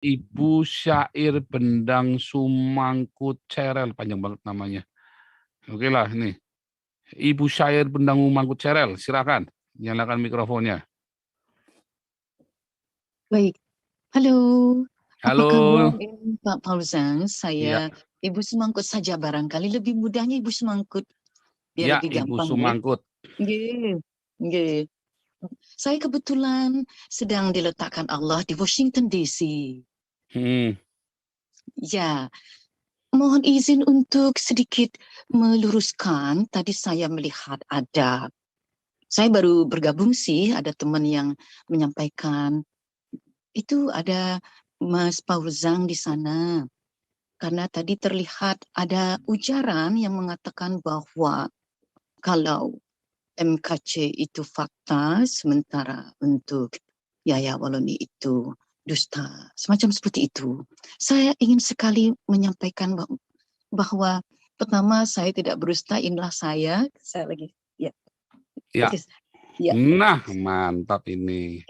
Ibu Syair Bendang Sumangkut Cerel, panjang banget namanya. Oke lah ini. Ibu Syair Bendang Sumangkut Cerel, silakan nyalakan mikrofonnya. Baik, halo. Apa kabar Halo. Pak Fauzan? Iya, Saya Ibu Sumangkut saja barangkali lebih mudahnya Ibu Sumangkut biar ya lebih Ibu gampang ya. Sumangkut. Nggih, nggih. Saya kebetulan sedang diletakkan Allah di Washington DC. Hmm. Ya, mohon izin untuk sedikit meluruskan. Tadi saya melihat saya baru bergabung sih, ada teman yang menyampaikan itu ada Mas Fauzan di sana. Karena tadi terlihat ada ujaran yang mengatakan bahwa kalau MKC itu fakta, sementara untuk Yaya Waloni itu dusta. Semacam seperti itu. Saya ingin sekali menyampaikan bahwa pertama saya tidak berdusta, inilah saya lagi, ya, Ya. ya. Nah, mantap ini.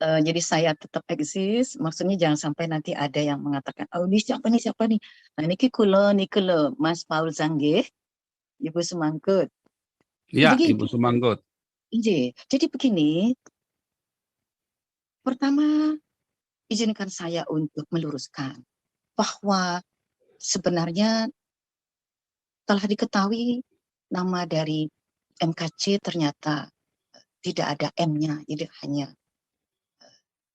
Jadi saya tetap eksis, maksudnya jangan sampai nanti ada yang mengatakan, oh ini siapa nih, nah ini kulo, Mas Paul Zangge, Ibu Semangkut. Ya, Jadi, Ibu Sumangkut. jadi begini, pertama izinkan saya untuk meluruskan bahwa sebenarnya telah diketahui nama dari MKC ternyata tidak ada M-nya, jadi hanya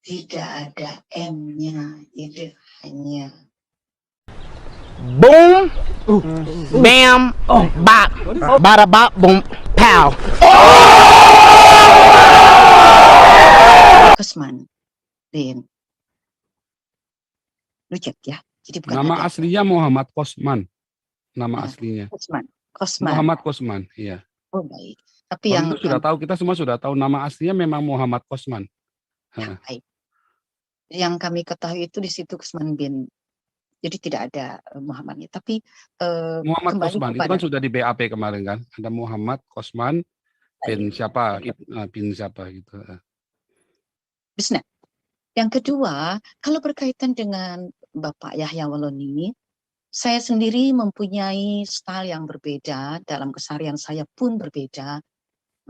tidak ada M-nya, jadi hanya Boom, bam, bop, bada bop, boom, pow. Kosman. Din. Lu cek ya. Jadi bukan Nama ada. aslinya Muhammad Kosman. Nama Nah, aslinya. Kosman. Muhammad Kosman, iya. Oh baik. Tapi Kalau yang itu sudah tahu, kita semua sudah tahu nama aslinya memang Muhammad Kosman. baik. Yang kami ketahui itu di situ Kosman bin. Jadi tidak ada Muhammadnya. Tapi Muhammad kembali Kosman itu kepada kan sudah di BAP kemarin kan. Ada Muhammad Kosman bin siapa, bin siapa gitu. Bisnet. Yang kedua, kalau berkaitan dengan Bapak Yahya Waloni, saya sendiri mempunyai style yang berbeda, dalam keseharian saya pun berbeda.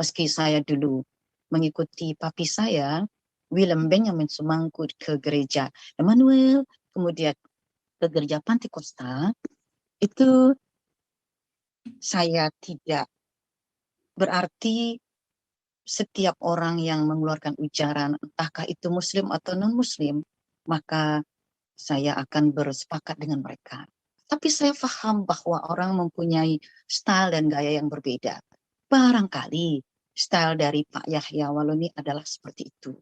Meski saya dulu mengikuti papi saya, Willem Benjamin Sumangkut ke gereja Emmanuel, kemudian ke gereja Pantekosta, itu saya tidak berarti setiap orang yang mengeluarkan ujaran, entahkah itu muslim atau non-muslim, maka saya akan bersepakat dengan mereka. Tapi saya paham bahwa orang mempunyai style dan gaya yang berbeda. Barangkali style dari Pak Yahya Waloni adalah seperti itu.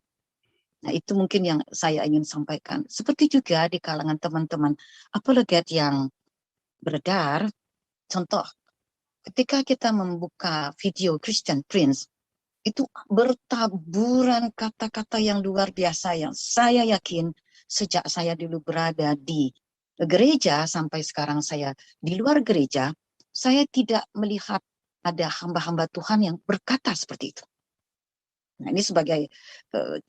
Nah, itu mungkin yang saya ingin sampaikan. Seperti juga di kalangan teman-teman apologet yang beredar, contoh, ketika kita membuka video Christian Prince, itu bertaburan kata-kata yang luar biasa yang saya yakin sejak saya dulu berada di gereja sampai sekarang saya di luar gereja, saya tidak melihat ada hamba-hamba Tuhan yang berkata seperti itu. Nah, ini sebagai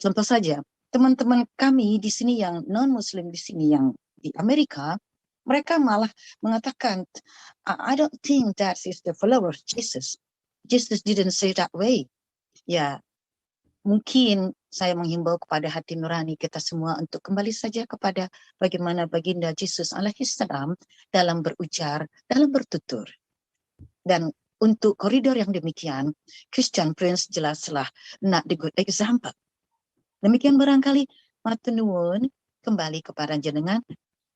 contoh saja. Teman-teman kami di sini yang non-muslim di sini yang di Amerika, mereka malah mengatakan, I don't think that is the follower of Jesus. Jesus didn't say that way. Ya, mungkin saya menghimbau kepada hati nurani kita semua untuk kembali saja kepada bagaimana baginda Yesus alaihissalam dalam berujar, dalam bertutur. Dan untuk koridor yang demikian, Christian Prince jelaslah not the good example. Demikian barangkali matur nuwun kembali kepada jenengan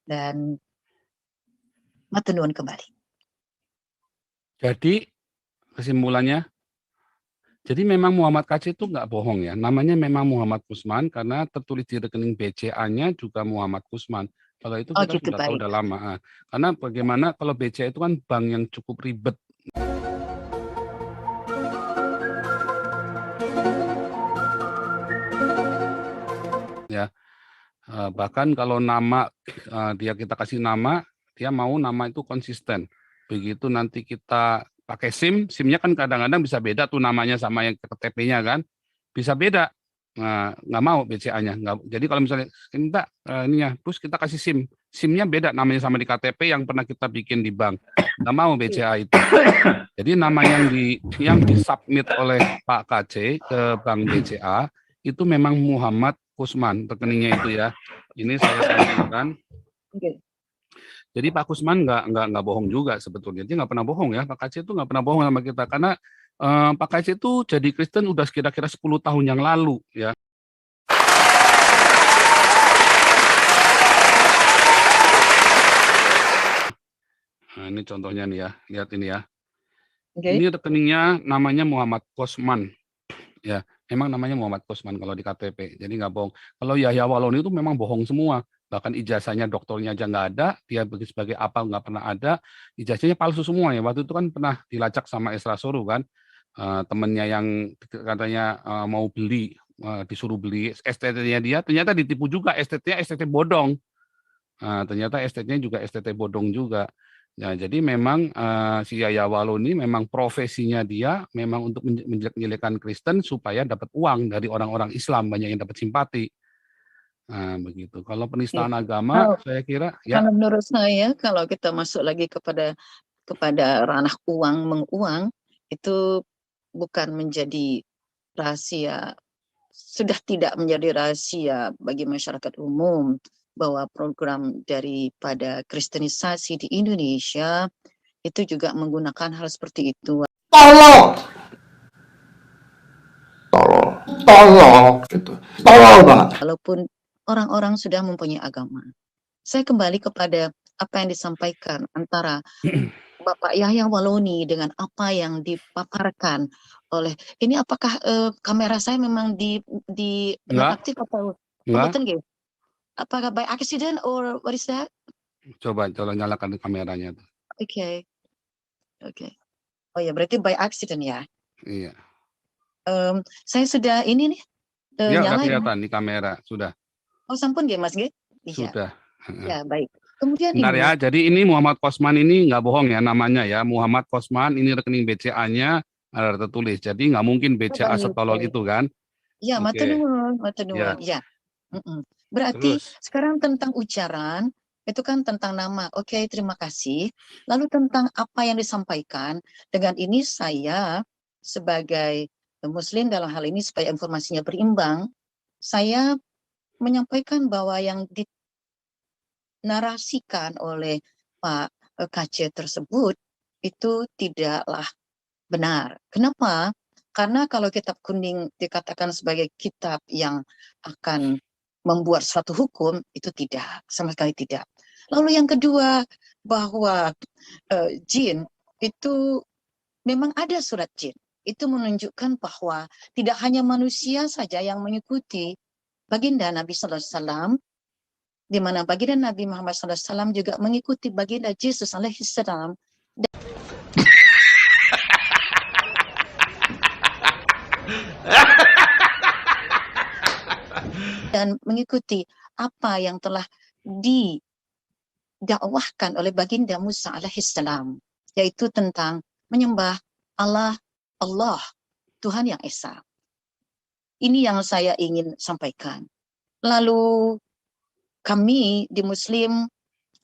dan matur nuwun kembali. Jadi kesimpulannya, jadi memang Muhammad KC itu nggak bohong ya. Namanya memang Muhammad Kusman karena tertulis di rekening BCA-nya juga Muhammad Kusman. Kalau itu kita Gitu, sudah tahu baik. udah lama. Karena bagaimana kalau BCA itu kan bank yang cukup ribet. Ya, bahkan kalau nama dia kita kasih nama, dia mau nama itu konsisten. Begitu nanti kita pakai SIM-nya kan kadang-kadang bisa beda tuh namanya sama yang KTP-nya kan, bisa beda. Nah, nggak mau BCA-nya. Jadi kalau misalnya minta ininya, terus kita kasih SIM. SIM-nya beda namanya sama di KTP yang pernah kita bikin di bank. Nggak mau BCA itu. Jadi nama yang disubmit oleh Pak KC ke Bank BCA itu memang Muhammad Kusman, rekeningnya itu ya. Ini saya sampaikan. Oke. Jadi Pak Kusman nggak bohong juga sebetulnya. Dia nggak pernah bohong ya. Pak KC itu nggak pernah bohong sama kita karena Pak KC itu jadi Kristen udah kira-kira 10 tahun yang lalu ya. Nah, ini contohnya nih ya, lihat ini ya. Oke. Ini rekeningnya namanya Muhammad Kosman. Ya, emang namanya Muhammad Kosman kalau di KTP. Jadi nggak bohong. Kalau Yahya Waloni itu memang bohong semua. Bahkan ijazahnya doktornya aja nggak ada, dia sebagai apa nggak pernah ada, ijazahnya palsu semua ya. Waktu itu kan pernah dilacak sama Esra Soru kan, temennya yang katanya mau beli, disuruh beli STT-nya dia, ternyata ditipu juga, STT-nya STT bodong. Ternyata STT-nya juga STT bodong juga. Ya, jadi memang si Yahya Waloni memang profesinya dia memang untuk menjelek-jelekan Kristen supaya dapat uang dari orang-orang Islam, banyak yang dapat simpati. Nah, begitu. Kalau penistaan agama, saya kira ya. Kalau menurut saya, kalau kita masuk lagi kepada ranah uang menguang, itu bukan menjadi rahasia, sudah tidak menjadi rahasia bagi masyarakat umum bahwa program daripada kristenisasi di Indonesia itu juga menggunakan hal seperti itu. Tolong gitu. Tolong banget. Walaupun orang-orang sudah mempunyai agama. Saya kembali kepada apa yang disampaikan antara Bapak Yahya Waloni dengan apa yang dipaparkan oleh ini, apakah kamera saya memang di aktif atau enggak. Apakah by accident or what is that? Coba nyalakan kameranya. Oke. Oh ya, berarti by accident ya. Iya. Saya sudah ini nih. Ya, udah Nyala kelihatan di kamera, sudah. Oh, sampun ya Mas G? Iya. Sudah. Ya, baik. Kemudian Bentar ini. ya, jadi ini Muhammad Kosman ini nggak bohong ya namanya ya. Muhammad Kosman, ini rekening BCA-nya ada tertulis. Jadi nggak mungkin BCA setolol itu kan. Ya, matur nuwun. Ya. Berarti Terus. Sekarang tentang ucaran, itu kan tentang nama. Oke, terima kasih. Lalu tentang apa yang disampaikan, dengan ini saya sebagai Muslim dalam hal ini supaya informasinya berimbang, saya menyampaikan bahwa yang dinarasikan oleh Pak KC tersebut itu tidaklah benar. Kenapa? Karena kalau kitab kuning dikatakan sebagai kitab yang akan membuat suatu hukum, itu tidak, sama sekali tidak. Lalu yang kedua, bahwa jin itu memang ada surat jin. Itu menunjukkan bahwa tidak hanya manusia saja yang mengikuti baginda Nabi Sallallahu Alaihi Wasallam, di mana baginda Nabi Muhammad Sallallahu Alaihi Wasallam juga mengikuti baginda Yesus Alaihi Salam. Dan mengikuti apa yang telah didakwahkan oleh baginda Musa alaihissalam, yaitu tentang menyembah Allah, Tuhan yang Esa. Ini yang saya ingin sampaikan. Lalu kami di Muslim,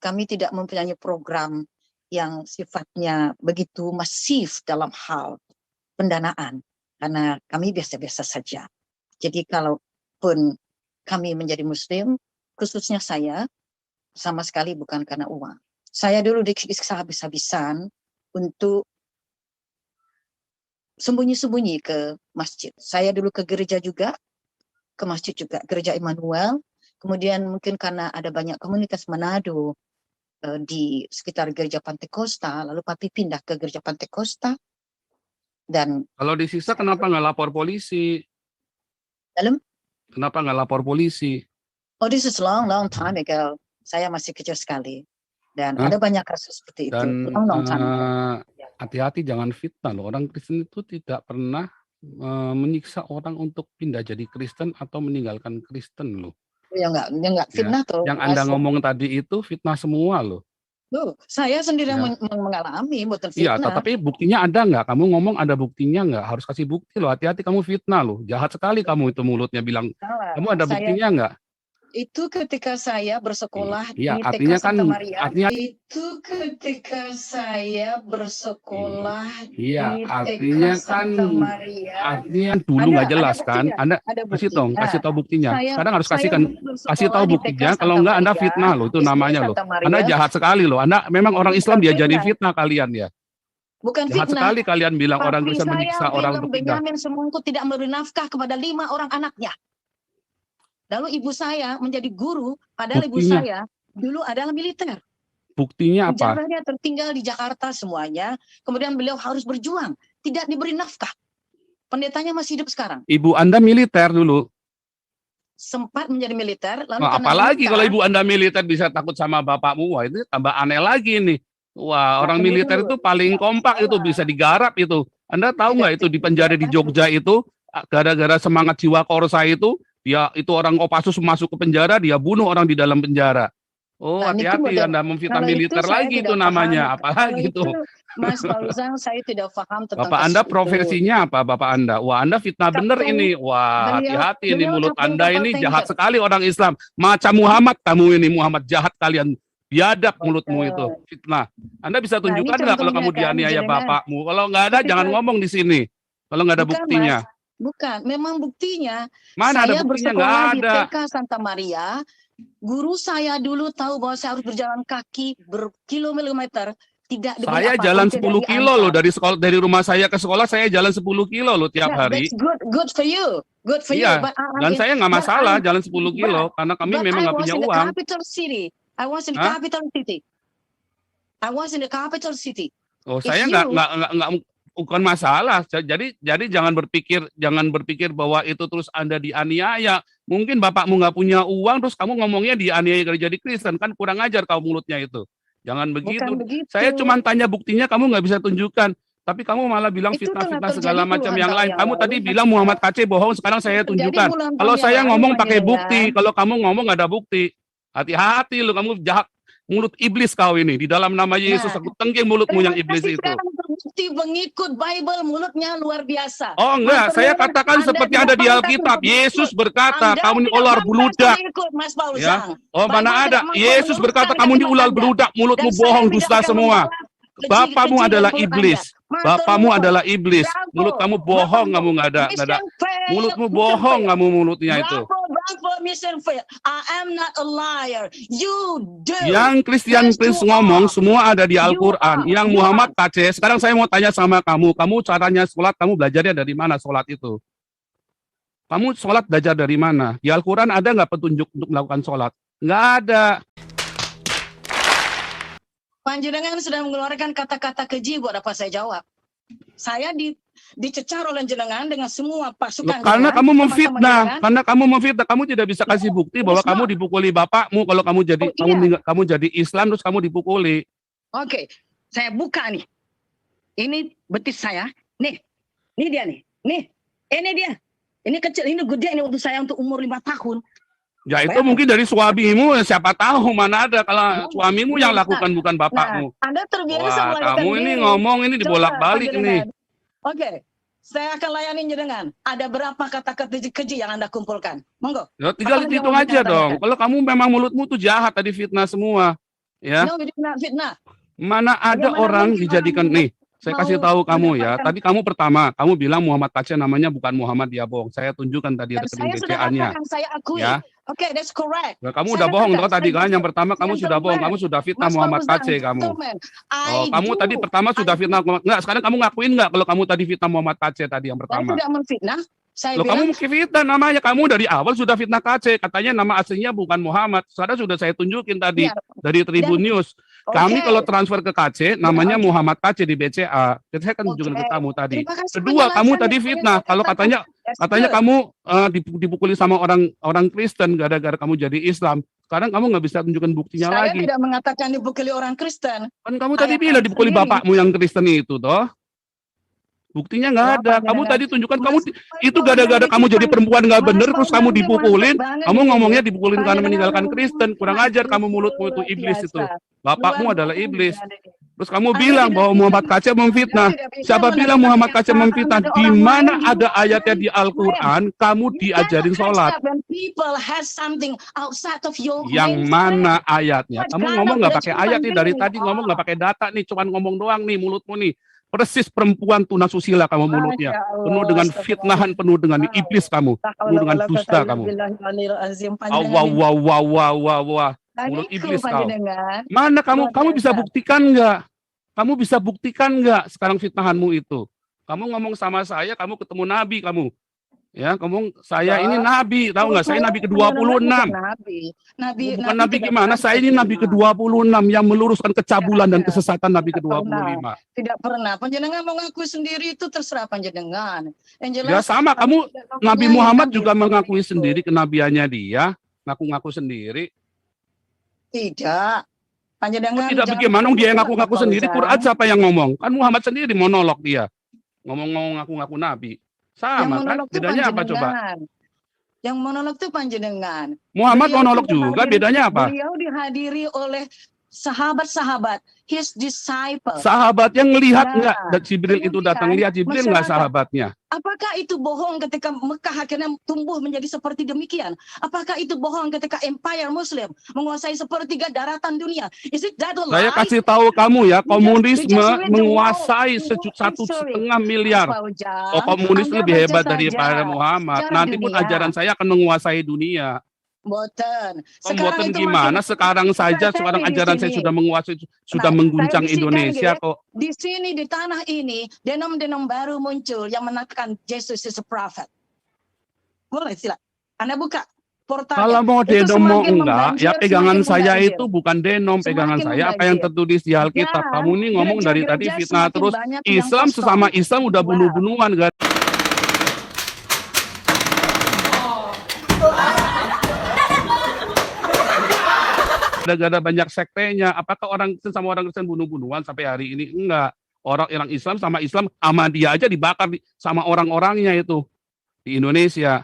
kami tidak mempunyai program yang sifatnya begitu masif dalam hal pendanaan, karena kami biasa-biasa saja. Jadi kalaupun kami menjadi Muslim, khususnya saya, sama sekali bukan karena uang. Saya dulu disiksa habis-habisan untuk sembunyi-sembunyi ke masjid. Saya dulu ke gereja juga, ke masjid juga, gereja Immanuel. Kemudian mungkin karena ada banyak komunitas Manado di sekitar gereja Pantekosta, lalu papi pindah ke gereja Pantekosta. Dan kalau disiksa kenapa nggak lapor polisi? Kenapa nggak lapor polisi? Oh, this is long time ago. Saya masih kecil sekali. Dan ada banyak kasus seperti itu. Long time ago. Hati-hati jangan fitnah loh. Orang Kristen itu tidak pernah menyiksa orang untuk pindah jadi Kristen atau meninggalkan Kristen loh. Ya enggak fitnah tuh. Yang Anda ngomong tadi itu fitnah semua loh. Tuh, saya sendiri yang Ya. mengalami bukan Iya, fitnah. tapi buktinya ada nggak? Kamu ngomong ada buktinya nggak? Harus kasih bukti loh. Hati-hati kamu fitnah loh. Jahat sekali kamu itu mulutnya bilang. Salah. Kamu ada Saya buktinya nggak? itu ketika saya bersekolah Iya, di TK artinya kan, Santa Maria. artinya, Itu ketika saya bersekolah iya, di TK artinya kan, Santa Maria. artinya dulu nggak jelas kan? buktinya. Anda Ada kasih bukti. dong, kasih tahu buktinya. Saya Sekarang harus saya kasih bersekolah tahu di TK buktinya. Kalau Santa nggak Anda Maria, fitnah loh, itu SD namanya loh. Santa Anda Maria. jahat sekali loh. Anda memang orang Bukan Islam diajari fitnah. fitnah kalian ya. Bukan Jahat fitnah. sekali kalian bilang orang Papi Kristen saya menyiksa orang film untuk pindah. Benyamin Semungku tidak memberi nafkah kepada 5 orang anaknya. Lalu ibu saya menjadi guru, padahal ibu Buktinya, saya dulu adalah militer. buktinya apa? Penjaganya tertinggal di Jakarta semuanya. Kemudian beliau harus berjuang, tidak diberi nafkah. Pendetanya masih hidup sekarang. Ibu Anda militer dulu. Sempat menjadi militer, lalu Wah, karena apalagi luka, kalau ibu Anda militer bisa takut sama bapakmu, wah itu tambah aneh lagi nih. Wah, orang tunggu militer dulu. itu paling kompak itu, bisa digarap itu. Anda tahu nggak itu di penjara di Jogja itu, gara-gara semangat jiwa korsa itu, dia itu orang Kopassus masuk ke penjara, dia bunuh orang di dalam penjara. Oh, Nah, itu hati-hati model. Anda memfitnah Kalau itu militer saya lagi tidak itu namanya, paham. apalagi Kalau itu. itu, Mas Fauzan, saya tidak paham tentang Bapak kasus Anda itu. profesinya apa, Bapak Anda? Wah, Anda fitnah bener Kapten, ini. Wah, beliau hati-hati ini mulut kapten Anda kapal ini tanker. jahat sekali orang Islam. Macam Muhammad kamu ini, Muhammad jahat kalian. Biadab mulutmu itu, fitnah. Anda bisa Nah, ini tunjukkan nggak kalau contohnya kamu kan, dianiaya jenengan. bapakmu? Kalau nggak ada, Ketika- jangan ngomong di sini. Kalau nggak ada Bukan, buktinya. Mas. Bukan, memang buktinya. Mana ada Saya buktinya? Nggak bersekolah di ada. TK Santa Maria. Guru saya dulu tahu bahwa saya harus berjalan kaki berkilometer, tidak diberi Saya apapun, jalan tidak 10 kilo diantar. loh dari sekolah, dari rumah saya ke sekolah saya jalan 10 kilo loh tiap Yeah, hari. that's good for you, good for you. Iya, But dan saya nggak masalah but jalan 10 kilo karena kami but memang I nggak was punya in the uang. capital city. I was in the Hah? capital city. I was in the capital city. Oh, If saya you- nggak bukan masalah. Jadi jangan berpikir bahwa itu terus Anda dianiaya. Mungkin bapakmu nggak punya uang terus kamu ngomongnya dianiaya kalau jadi Kristen, kan kurang ajar kau mulutnya itu. Jangan begitu. Bukan begitu. Saya cuma tanya buktinya, kamu nggak bisa tunjukkan. Tapi kamu malah bilang Itu telah fitnah-fitnah terjadi segala macam puluhan yang tahun lain. yang Kamu lalu. tadi bilang Muhammad KC bohong, sekarang saya Terjadi tunjukkan. puluhan tahun Kalau yang saya lalu, ngomong Pak pakai Jenengan. bukti, kalau kamu ngomong nggak ada bukti. Hati-hati lu, kamu jahat. Mulut iblis kau ini. Di dalam nama Yesus, Nah, aku tengking mulutmu yang terima iblis kasih itu. sekarang terbukti mengikut Bible, mulutnya luar biasa. Oh enggak, saya katakan seperti ada di Alkitab. Yesus berkata, kamu ini ular beludak. Mas Paulus. Ya. Oh, mana Bible ada? tidak Yesus berkata, memperbolehkan kamu ini ular Anda. beludak, mulutmu Dan saya bohong, tidak dusta akan semua. membalas Bapakmu keji adalah dan buruk iblis. Anda. Matur Bapakmu nuwun. adalah iblis. Bravo. Mulut kamu bohong, Bravo. kamu nggak ada. Mission failed. Mulutmu Mission bohong, failed. kamu mulutnya itu. Bravo, mission failed. I am not a liar. You do. Yang Kristen Yes, you ngomong are. semua ada di Al-Quran. You Yang are. Muhammad KC. Sekarang saya mau tanya sama kamu. Kamu caranya sholat, kamu belajarnya dari mana sholat itu? Kamu sholat belajar dari mana? Di Al-Quran ada nggak petunjuk untuk melakukan sholat? Nggak ada. Panjenengan sudah mengeluarkan kata-kata keji, buat apa saya jawab? Saya dicecar oleh jenengan dengan semua pasukan. Karena jenengan, kamu teman-teman memfitnah, jenengan. karena kamu memfitnah, kamu tidak bisa kasih bukti bahwa it's kamu not. dipukuli bapakmu kalau kamu jadi Oh, iya. kamu jadi Islam terus kamu dipukuli. Oke, saya buka nih. Ini betis saya. Nih dia nih. Ini dia. Ini kecil, ini gede, ini untuk saya untuk umur 5 tahun. Ya itu Bayangkan. mungkin dari suamimu, siapa tahu mana ada kalau Oh, suamimu yang iya, lakukan bukan bapakmu. Nah, Anda terbiasa Wah, melarikan kamu ini diri. ngomong ini Coba, dibolak-balik panjenengan. nih. Oke, saya akan layani jenengan. Ada berapa kata-kata keji yang Anda kumpulkan? Monggo. Ya, tinggal Apa yang dihitung mau aja ditanyakan? dong. Kalau kamu memang mulutmu tuh jahat tadi fitnah semua. Ya, No, fitnah. mana ada Bagaimana orang mungkin dijadikan orang nih. Saya kasih tahu kamu ya. mendapatkan- Tadi kamu pertama, kamu bilang Muhammad KC namanya bukan Muhammad, dia bohong. Saya tunjukkan tadi Dan rekening saya sudah BCA-nya. katakan, saya akui. Ya. Oke, that's correct. Nah, kamu Saya udah bohong katakan, toh tadi saya kan. Yang pertama kamu sudah bohong, gentleman. kamu sudah fitnah Mas Muhammad Fauzan, KC kamu. gentleman. Oh, I kamu do. tadi pertama sudah fitnah enggak, sekarang kamu ngakuin enggak kalau kamu tadi fitnah Muhammad KC tadi yang Saya pertama? tidak menfitnah. Saya Loh, bilang, kamu fitnah namanya, kamu dari awal sudah fitnah KC, katanya nama aslinya bukan Muhammad. Sekarang sudah saya tunjukin tadi iya, dari Tribun News. Kami oke. kalau transfer ke KC namanya oke. Muhammad KC di BCA. Jadi saya kan tunjukin ke Oke. kamu tadi. Terima kasih Kedua, kamu penjelasan tadi yang fitnah. saya Kalau katakan. That's katanya good. kamu dipukuli sama orang Kristen gara-gara kamu jadi Islam. Sekarang kamu nggak bisa tunjukkan buktinya Saya lagi. tidak mengatakan dipukuli orang Kristen. Kan kamu tadi Ayah bilang dipukuli sendiri. bapakmu yang Kristen itu toh. Buktinya nggak ada. Bapak Kamu jangan- tadi tunjukkan kamu Mas, itu gara-gara kamu jadi perempuan nggak Mas, bener terus kamu Bambang, dipukulin. Mas, Bambang Kamu ini. ngomongnya dipukulin karena Panjenengan meninggalkan luar Kristen. Kurang ajar kamu biasa, mulutmu itu luar iblis itu. biasa. Bapakmu Luar adalah biasa. iblis. Terus kamu Anda bilang tidak bahwa bisa Muhammad Kaca memfitnah. Anda tidak bisa Siapa bilang menentukan Muhammad Kaca kenyataan memfitnah? pada Di orang mana lain, ada you ayatnya di can't Al-Quran kamu You diajarin cannot sholat? accept when people has something outside of your Yang mainstream. mana ayatnya? What Kamu kind ngomong of nggak pakai ayat nih dari religion tadi you ngomong nggak are? pakai data nih, cuman ngomong doang nih mulutmu nih. Persis perempuan tunasusila kamu mulutnya. Masya Allah, Penuh dengan fitnahan, penuh dengan iblis kamu, penuh dengan dusta kamu. Wah, wah, wah, wah, wah, wah. Mulut iblis kau. Mana kamu? Luar Kamu bisa biasa. buktikan nggak? Kamu bisa buktikan nggak sekarang fitnahanmu itu? Kamu ngomong sama saya, kamu ketemu Nabi kamu. Ya, kamu saya ini Nabi, tahu nggak? Saya Nabi ke-26. Nabi, Bukan Nabi tidak gimana? pernah Saya ini Nabi ke-26 yang meluruskan kecabulan dan ada. kesesatan Nabi Tidak ke-25. Tidak pernah. Panjenengan mengaku sendiri itu terserah panjenengan. Yang jelas. Ya sama, kamu tidak Nabi mempunyai Muhammad Nabi juga seperti mengakui itu. sendiri kenabiannya dia, ngaku-ngaku sendiri. Tidak. Panjenengan Tidak jangan bagaimana dia yang ngaku-ngaku Pak sendiri, Fauzan. Quran siapa yang ngomong? Kan Muhammad sendiri monolog dia. Ngomong-ngomong ngaku-ngaku Nabi. Yang Sama kan? monolog itu Bedanya apa coba? panjenengan. Yang monolog itu panjenengan. Muhammad Beliau monolog itu juga, dihadiri- bedanya apa? Beliau dihadiri oleh sahabat-sahabat, his disciple. Sahabat yang ngelihat Nah, nggak? Dan Jibril itu datang kemudian lihat Jibril nggak masyarakat. sahabatnya? Apakah itu bohong ketika Mekah akhirnya tumbuh menjadi seperti demikian? Apakah itu bohong ketika Empire Muslim menguasai sepertiga daratan dunia? Is it that a Saya lie? kasih tahu kamu ya, komunisme You just read the menguasai world 1,5 miliar. Mas Fauzan, Oh, komunis Anda lebih baca hebat saja daripada Muhammad. sejarah Nanti pun dunia. ajaran saya akan menguasai dunia. Boten. Pembuatan itu gimana? makin- Sekarang saja, Saya sekarang di ajaran saya sini. sudah menguasai, sudah Nah, mengguncang saya bisikan, Indonesia Ge. kok. Di sini di tanah ini denom-denom baru muncul yang menekan Jesus is a prophet. Boleh sila. Anda buka portalnya. Kalau mau Itu denom mau semakin enggak, ya membanjir, pegangan semakin saya membanjir. itu bukan denom, pegangan Semakin saya apa yang membanjir. tertulis di Alkitab. Dan Kamu ini ngomong dari tadi gereja-gereja fitnah semakin terus. banyak yang Islam kosong. sesama Islam udah Wah. bunuh-bunuhan kan. Ada banyak sektenya. Apakah orang Kristen sama orang Kristen bunuh-bunuhan sampai hari ini? Enggak. Orang Islam sama dia aja dibakar sama orang-orangnya itu di Indonesia.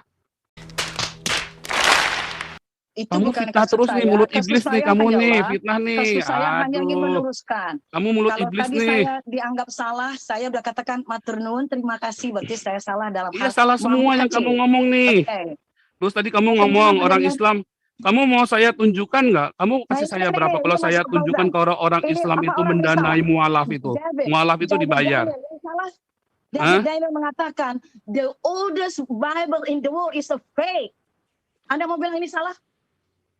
Itu Kamu bukan fitnah kasus terus nih, saya. mulut Kasus iblis nih saya kamu nih, hanyalah- fitnah nih. Kasus saya hanya ingin Aduh, meluruskan. kamu mulut Kalau iblis tadi nih. saya dianggap salah, saya udah katakan matur nuwun, terima kasih, berarti saya salah dalam Iya hal salah semua yang kecil. kamu ngomong nih. Oke. Terus tadi kamu ngomong Jangan orang benar. Islam. Kamu mau saya tunjukkan nggak? Kamu kasih saya Ini, berapa? Kalau Mas saya Fauzan. tunjukkan ke orang Ini Islam apa itu orang mendanai Islam? mualaf itu. David, Mualaf itu dibayar. Daniel, ini salah. Hah? Daniel mengatakan, the oldest Bible in the world is a fake. Anda mau bilang ini salah?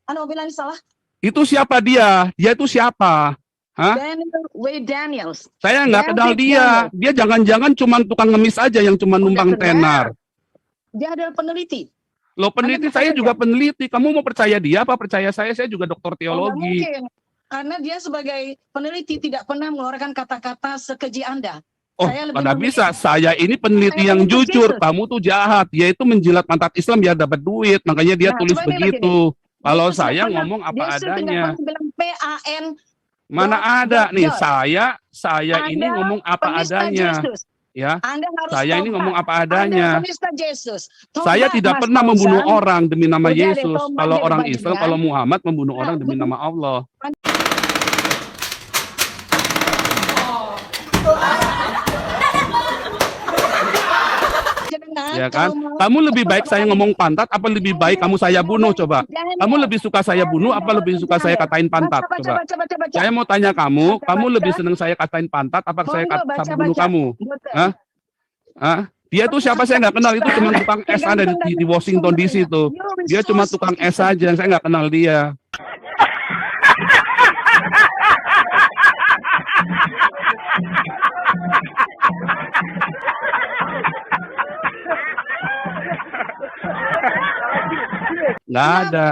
Anda mau bilang ini salah? Itu siapa dia? Dia itu siapa? Hah? Daniel W. Daniels. Saya nggak David kenal dia. Dia jangan-jangan cuma tukang ngemis aja yang cuma numpang benar. tenar. Dia adalah peneliti. Loh peneliti, Anda saya percaya juga peneliti. Kamu mau percaya dia apa percaya saya? Saya juga doktor Oh, nggak teologi. mungkin. Karena dia sebagai peneliti tidak pernah mengeluarkan kata-kata sekeji Anda. Oh, Saya lebih pada memilih- bisa. Saya ini peneliti Saya yang mengikut jujur. Yesus. Kamu tuh jahat. Dia itu menjilat pantat Islam biar dapat duit. Makanya dia Nah, tulis coba ini begitu. Kalau Yesus saya nggak pernah- ngomong apa Yesus tidak adanya. pernah bilang PAN. Mana dot, ada dot, nih dot. saya ini Anda ngomong apa penista adanya. Yesus. Ya, Anda harus saya ini tobat. ngomong apa Anda adanya. penista Yesus. Saya Tobat, tidak Mas pernah Fauzan. membunuh orang demi nama Udah deh, Yesus. tobat Kalau deh, orang bajingan. Islam, kalau Muhammad membunuh orang Nah, demi nama Allah. Jangan, Ya kan? kalau mau- Kamu lebih baik saya ngomong pantat apa lebih baik kamu saya bunuh coba? Kamu lebih suka saya bunuh apa lebih suka saya katain pantat coba? Saya mau tanya kamu, kamu lebih senang saya katain pantat apa saya bunuh kamu? Hah? Hah? Dia tuh siapa saya nggak kenal, itu cuma tukang es ada di Washington DC itu. Dia cuma tukang es aja, saya nggak kenal dia. Nggak ada.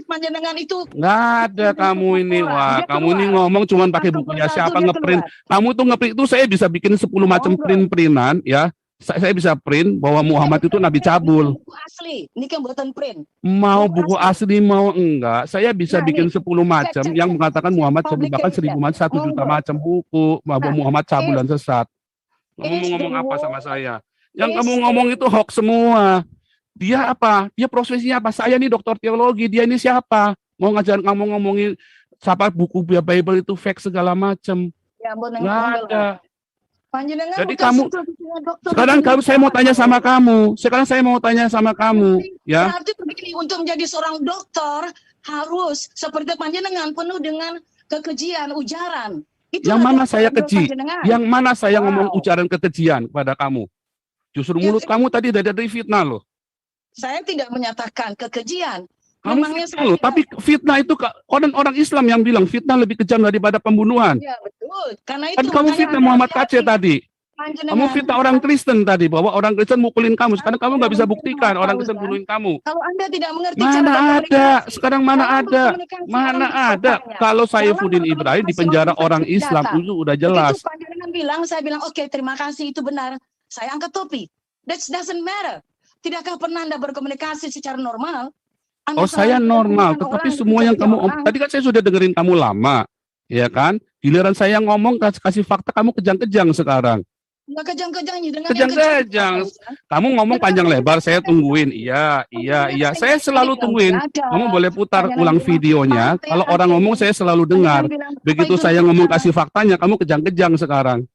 Panjenengan itu Nggak ada kamu ini. Wah, kamu ini ngomong cuma pakai bukunya siapa ngeprint. Kamu tuh ngeprint itu saya bisa bikin 10 macam print-printan ya. Saya bisa print bahwa Muhammad itu nabi cabul. buku asli. Ini kan buatan print. Mau buku asli mau enggak, saya bisa Nah, bikin nih, 10 macam cek. yang mengatakan Muhammad cabul, bahkan 1000 macam, 1 juta macam buku bahwa Muhammad cabul dan sesat. Kamu mau is the ngomong apa sama word, saya? Yang is kamu the ngomong itu hoax semua. Dia apa? Dia profesinya apa? Saya nih dokter teologi. Dia ini siapa? Mau ngajarin kamu ngomongin siapa buku Bible itu fake segala macam. ya ampun, Nggak ada. Panjenengan Jadi bukan kamu satu-satunya dokter sekarang di saya mau dunia. tanya sama kamu. Sekarang saya mau tanya sama kamu, ya. Berarti begini, untuk menjadi seorang dokter harus seperti panjenengan penuh dengan kekejian, ujaran. Yang mana saya keji? Panjenengan. Yang mana saya ngomong Wow. ujaran kekejian kepada kamu? Justru Ya, mulut kamu tadi dari fitnah loh. Saya tidak menyatakan kekejian. Kamu Memangnya fitnah loh, tapi fitnah itu orang Islam yang bilang fitnah lebih kejam daripada pembunuhan. Ya betul. Karena itu Kan kamu makanya fitnah Anda Muhammad hati-hati. KC tadi. Panjenengan. Kamu fitnah orang Kristen tadi, bahwa orang Kristen mukulin kamu. Sekarang kamu nggak bisa buktikan orang Kristen bunuhin kamu. Kalau Anda tidak mengerti cara Mana ada? berkomunikasi, Sekarang mana cara ada? berkomunikasi, Mana orang ada? bertanya. Kalau Dalam Saifuddin Ibrahim di penjara berkomunikasi, orang Islam data. itu udah jelas. Begitu panjenengan bilang, saya bilang, oke, terima kasih, itu benar. Saya angkat topi. That doesn't matter. Tidakkah pernah Anda berkomunikasi secara normal? Anda Oh, saya selalu normal, berkomunikasi tetapi orang, semua yang ketika kamu orang. tadi kan saya sudah dengerin kamu lama, ya kan? Giliran saya ngomong kasih fakta kamu kejang-kejang sekarang. Nggak kejang-kejang dengan Kejang-kejang. Kamu ngomong panjang lebar, saya tungguin. Iya. Saya selalu tungguin. Kamu boleh putar ulang videonya. Kalau orang ngomong saya selalu dengar. Begitu saya ngomong kasih faktanya, kamu kejang-kejang sekarang.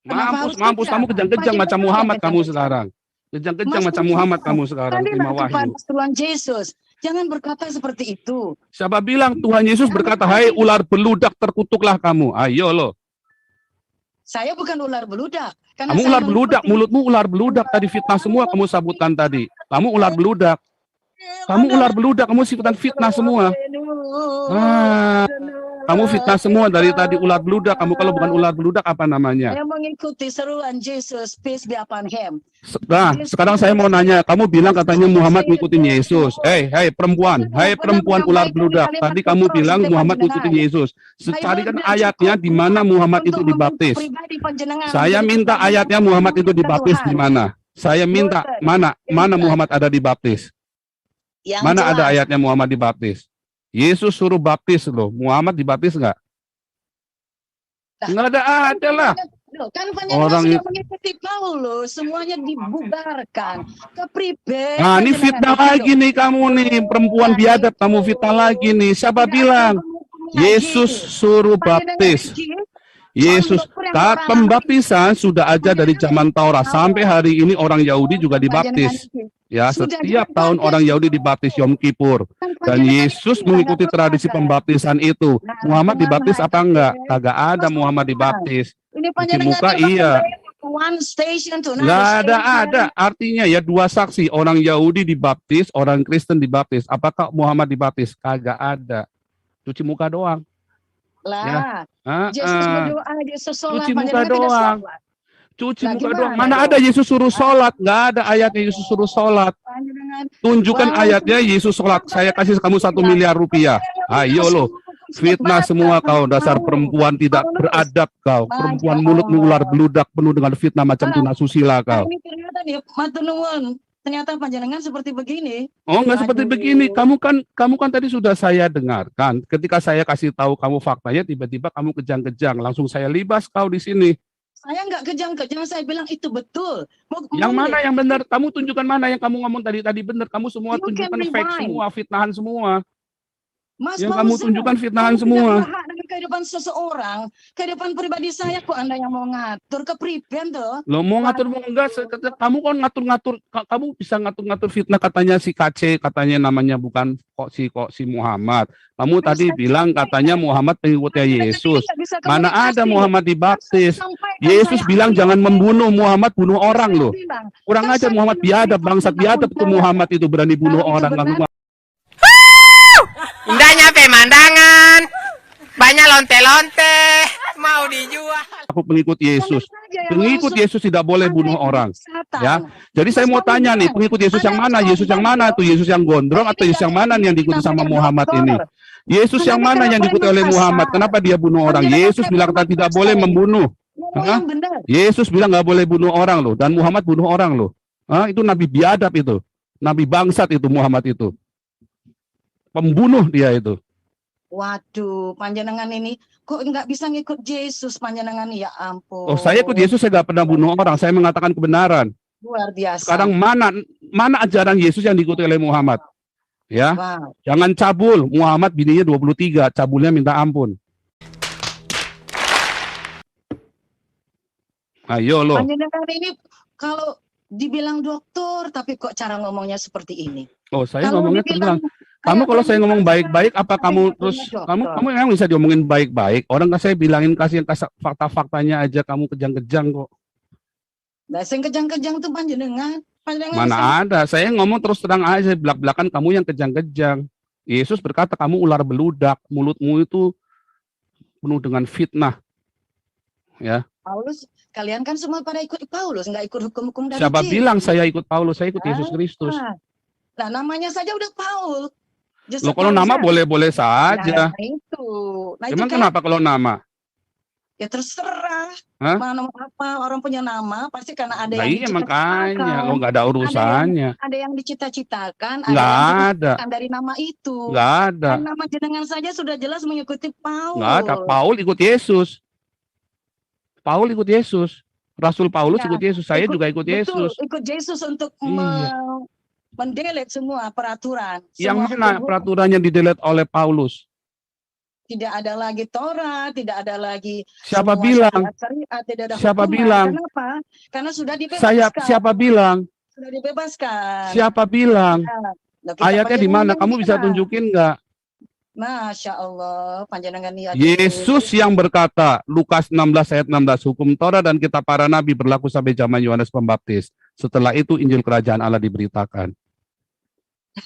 Mampus kamu kejang-kejang macam Muhammad kamu sekarang. Kejang-kejang macam Muhammad kamu sekarang, terima wahyu. Tuhan Yesus, jangan berkata seperti itu. Siapa bilang Tuhan Yesus berkata, hai ular beludak terkutuklah kamu. Ayo loh. Saya bukan ular beludak. Kamu ular beludak, mulutmu ular beludak tadi fitnah semua kamu sabutkan tadi. Kamu ular beludak. Kamu ular beludak, kamu sifatkan fitnah semua. Kamu fitnah semua dari tadi ular beludak. Kamu kalau bukan ular beludak apa namanya? Saya mengikuti seruan Yesus, peace be upon him. Nah, sekarang saya mau nanya, kamu bilang katanya Muhammad ngikutin Yesus. Hei perempuan ular beludak. Tadi kamu bilang Muhammad ngikutin Yesus. Carikan ayatnya di mana Muhammad itu dibaptis. Saya minta ayatnya Muhammad itu dibaptis di mana? Saya minta mana Muhammad ada dibaptis? Mana ada ayatnya Muhammad dibaptis? Yesus suruh baptis loh. Muhammad dibaptis nggak? Nggak ada lah. Kan orang sudah mengikuti Paulus, semuanya dibubarkan. Kepribe. Nah, ini fitnah lagi nih kamu nih, perempuan biadab kamu fitnah lagi nih. Siapa bilang? Yesus suruh baptis. Yesus, pembaptisan sudah ada dari zaman Taurat sampai hari ini orang Yahudi juga dibaptis. Ya, setiap tahun orang Yahudi dibaptis Yom Kippur. Dan Yesus mengikuti tradisi pembaptisan itu. Muhammad dibaptis apa enggak? Kagak ada Muhammad dibaptis. Cuci muka iya. Nggak ada. Artinya ya dua saksi. Orang Yahudi dibaptis, orang Kristen dibaptis. Apakah Muhammad dibaptis? Kagak ada. Cuci muka doang. Lah, Ya. Yesus berdoa, Yesus sholat, Cuci muka panjenengan tidak doang. sholat. Cuci Nah, muka gimana doang. Mana dong? ada Yesus suruh sholat? Nggak ada ayatnya Yesus suruh sholat. Panjenengan, Tunjukkan Wow. ayatnya Yesus sholat. Saya kasih kamu 1 miliar rupiah. Ayo loh. Fitnah semua kau, dasar perempuan tidak beradab kau. Perempuan mulutmu ular beludak penuh dengan fitnah macam tuna susila kau. Ini ternyata dia matur nuwun. Ternyata panjenengan seperti begini. Oh, enggak seperti begini. Kamu kan tadi sudah saya dengarkan. Ketika saya kasih tahu kamu faktanya, tiba-tiba kamu kejang-kejang. Langsung saya libas kau di sini. Saya nggak kejang-kejang, saya bilang itu betul. Yang mana yang benar? Kamu tunjukkan mana yang kamu ngomong tadi benar. Kamu semua You can tunjukkan fake rewind. semua, fitnahan semua. Mas Yang Fauzi, kamu tunjukkan fitnahan kamu semua. tidak berhak dengan kehidupan seseorang, kehidupan pribadi saya kok Anda yang mau ngatur kepriben tuh. Lo mau ngatur mau enggak? Kamu kan ngatur-ngatur. Kamu bisa ngatur-ngatur fitnah katanya si KC, katanya namanya bukan kok si Muhammad. Kamu tadi bilang katanya Muhammad pengikutnya Yesus. Mana ada Muhammad dibaptis? Yesus bilang jangan membunuh, Muhammad bunuh orang loh. Kurang ajar Muhammad biadab, bangsat biadab itu Muhammad itu berani bunuh orang. Indahnya pemandangan, banyak lonte-lonte, mau dijual. Aku pengikut Yesus. Pengikut Yesus tidak boleh bunuh orang. Ya. Jadi saya mau tanya nih, pengikut Yesus yang mana? Yesus yang mana tuh? Yesus yang gondrong atau Yesus yang mana nih yang diikuti sama Muhammad ini? Yesus yang mana yang diikuti oleh Muhammad? Kenapa dia bunuh orang? Yesus bilang kita tidak boleh membunuh. Oh, yang benar. Yesus bilang nggak boleh bunuh orang loh, dan Muhammad bunuh orang loh. Itu nabi biadab itu, nabi bangsat itu Muhammad itu, pembunuh dia itu. Waduh, panjenengan ini kok nggak bisa ngikut Yesus panjenengan, ya ampun. Oh, saya ikut Yesus, saya nggak pernah bunuh orang, saya mengatakan kebenaran. Luar biasa. Sekarang mana ajaran Yesus yang diikuti oleh Muhammad? Ya, Wow. jangan cabul. Muhammad bininya 23, cabulnya minta ampun. Ayo loh. Panjenengan ini kalau dibilang dokter, tapi kok cara ngomongnya seperti ini? Oh, saya Kalau ngomongnya dibilang tenang. Kamu kalau saya ngomong baik-baik, apa kamu terus kamu memang bisa diomongin baik-baik? Orang kan saya bilangin kasih fakta-faktanya aja, kamu kejang-kejang kok. Nah, sing kejang-kejang tuh panjenengan. Mana ada? Saya ngomong terus terang aja, belak-belakan kamu yang kejang-kejang. Yesus berkata kamu ular beludak, mulutmu itu penuh dengan fitnah. Ya. Paulus, kalian kan semua pada ikut Paulus, nggak ikut hukum-hukum dari Siapa Yesus. bilang saya ikut Paulus? Saya ikut Yesus Kristus. Nah, namanya saja udah Paul. Loh, kalau nama boleh-boleh saja. Nah, itu. Nah, Emang itu kenapa kalau nama? ya terserah. Hah? Mana apa orang punya nama pasti karena ada Nah, yang iya makanya, dicita-citakan. lo nggak ada urusannya. Ada yang dicita-citakan, ada Nggak yang ada. dicita-citakan dari nama itu. Nggak ada. Dan nama jenengan saja sudah jelas mengikuti Paul. Nggak ada. Paul ikut Yesus. Paul ikut Yesus. Rasul Paulus Ya, ikut Yesus. Saya juga ikut Betul, Yesus. ikut Yesus untuk Iya. mendelete semua peraturan. Yang semua mana hukum. peraturannya didelete oleh Paulus? Tidak ada lagi Torah, tidak ada lagi Siapa semua bilang? syariat, tidak ada Siapa hukuman. bilang? Kenapa? Karena sudah dibebaskan. Siapa bilang? Sudah dibebaskan. Siapa bilang? Nah, kita Ayatnya di mana? panjenengan Kamu bisa bilang. tunjukin nggak? Masya Allah, panjenengan niat. Yesus yang berkata, Lukas 16 ayat 16, hukum Torah dan kitab para nabi berlaku sampai zaman Yohanes Pembaptis. Setelah itu Injil Kerajaan Allah diberitakan.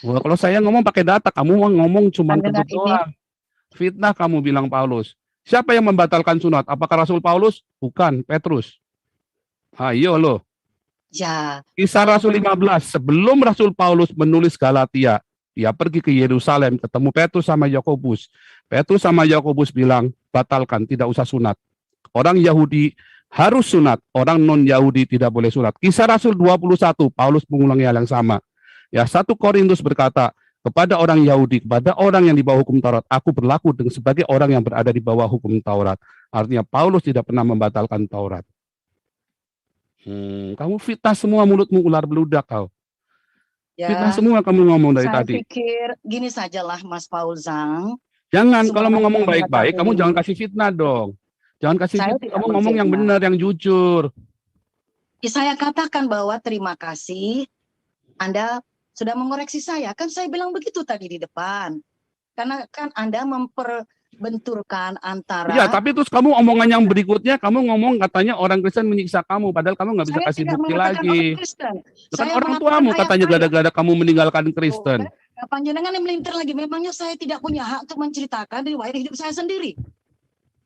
Wah, kalau saya ngomong pakai data, kamu ngomong cuma Pandangan kebut doang. Fitnah kamu bilang Paulus. Siapa yang membatalkan sunat? Apakah Rasul Paulus? Bukan, Petrus. Ayo loh. Ya, Kisah Rasul 15, sebelum Rasul Paulus menulis Galatia, dia pergi ke Yerusalem, ketemu Petrus sama Yakobus. Petrus sama Yakobus bilang, batalkan, tidak usah sunat. Orang Yahudi harus sunat, orang non-Yahudi tidak boleh sunat. Kisah Rasul 21, Paulus mengulangi hal yang sama. Ya, 1 Korintus berkata, kepada orang Yahudi, kepada orang yang di bawah hukum Taurat, aku berlaku sebagai orang yang berada di bawah hukum Taurat. Artinya Paulus tidak pernah membatalkan Taurat. Kamu fitnah semua, mulutmu ular beludak kau. ya. Fitnah semua kamu ngomong dari Saya tadi. pikir gini sajalah Mas Paul Zhang. Jangan, semua kalau mau ngomong orang baik-baik, mengatakan kamu ini. jangan kasih fitnah dong. Jangan kasih Saya fitnah, tidak kamu ngomong yang menfitnah. benar, yang jujur. Saya katakan bahwa terima kasih Anda sudah mengoreksi saya. Kan saya bilang begitu tadi di depan. Karena kan Anda memperbenturkan antara... Iya, tapi terus kamu omongan yang berikutnya, kamu ngomong katanya orang Kristen menyiksa kamu, padahal kamu nggak bisa Saya kasih tidak bukti mengatakan lagi. orang Kristen. Kan Saya orang mengatakan tuamu ayat katanya saya. gara-gara kamu meninggalkan Kristen. Panjenengan yang melintir lagi. Memangnya saya tidak punya hak untuk menceritakan riwayat hidup saya sendiri.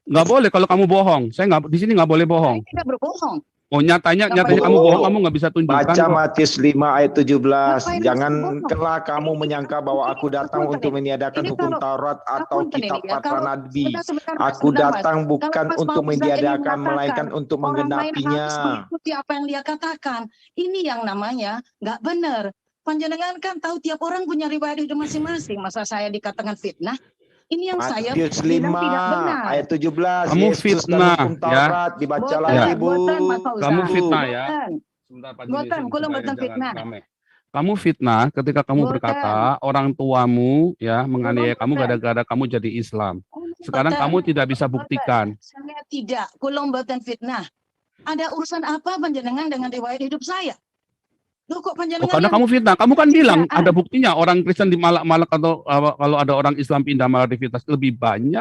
Nggak boleh kalau kamu bohong. Saya nggak, di sini nggak boleh bohong. Saya tidak berbohong. Oh, nyatanya Nggak kamu boleh. bohong, kamu nggak bisa tunjukkan Baca kok. Matius 5 ayat 17. Ngapain Janganlah kamu menyangka bahwa aku datang Punten untuk ini. meniadakan Ini hukum kalau- Taurat atau punten ini kitab ya, para kalau- nabi. Sebentar, Aku Mas. datang bukan Kalau Mas untuk Paul Zhang ini meniadakan, mengatakan melainkan untuk orang lain menggenapinya. harus mengikuti apa yang dia katakan. Ini yang namanya nggak benar. Panjenengan kan tahu tiap orang punya riwayat hidup masing-masing. Masa saya dikatakan fitnah? Ini yang saya Matius bilang 5 tidak benar. ayat 17. Kamu Yesus fitnah, dan hukum ya. Taurat dibaca Boten, lagi, Bu. boten, Mas Paul Kamu Zhang. fitnah ya. Boten. Sebentar, Pak Boten, Juni, kula supaya boten jangan fitnah. rame. Kamu fitnah ketika kamu Boten. berkata orang tuamu ya menganiaya kamu Boten. gara-gara kamu jadi Islam. Sekarang Boten. kamu tidak bisa buktikan. Saya tidak. Kula boten fitnah. Ada urusan apa panjenengan dengan riwayat hidup saya? Loh, kok panjenengan Oh, karena yang- kamu fitnah. Kamu kan bilang Tidak. ada buktinya orang Kristen di Malak atau kalau ada orang Islam pindah malaktivitas lebih banyak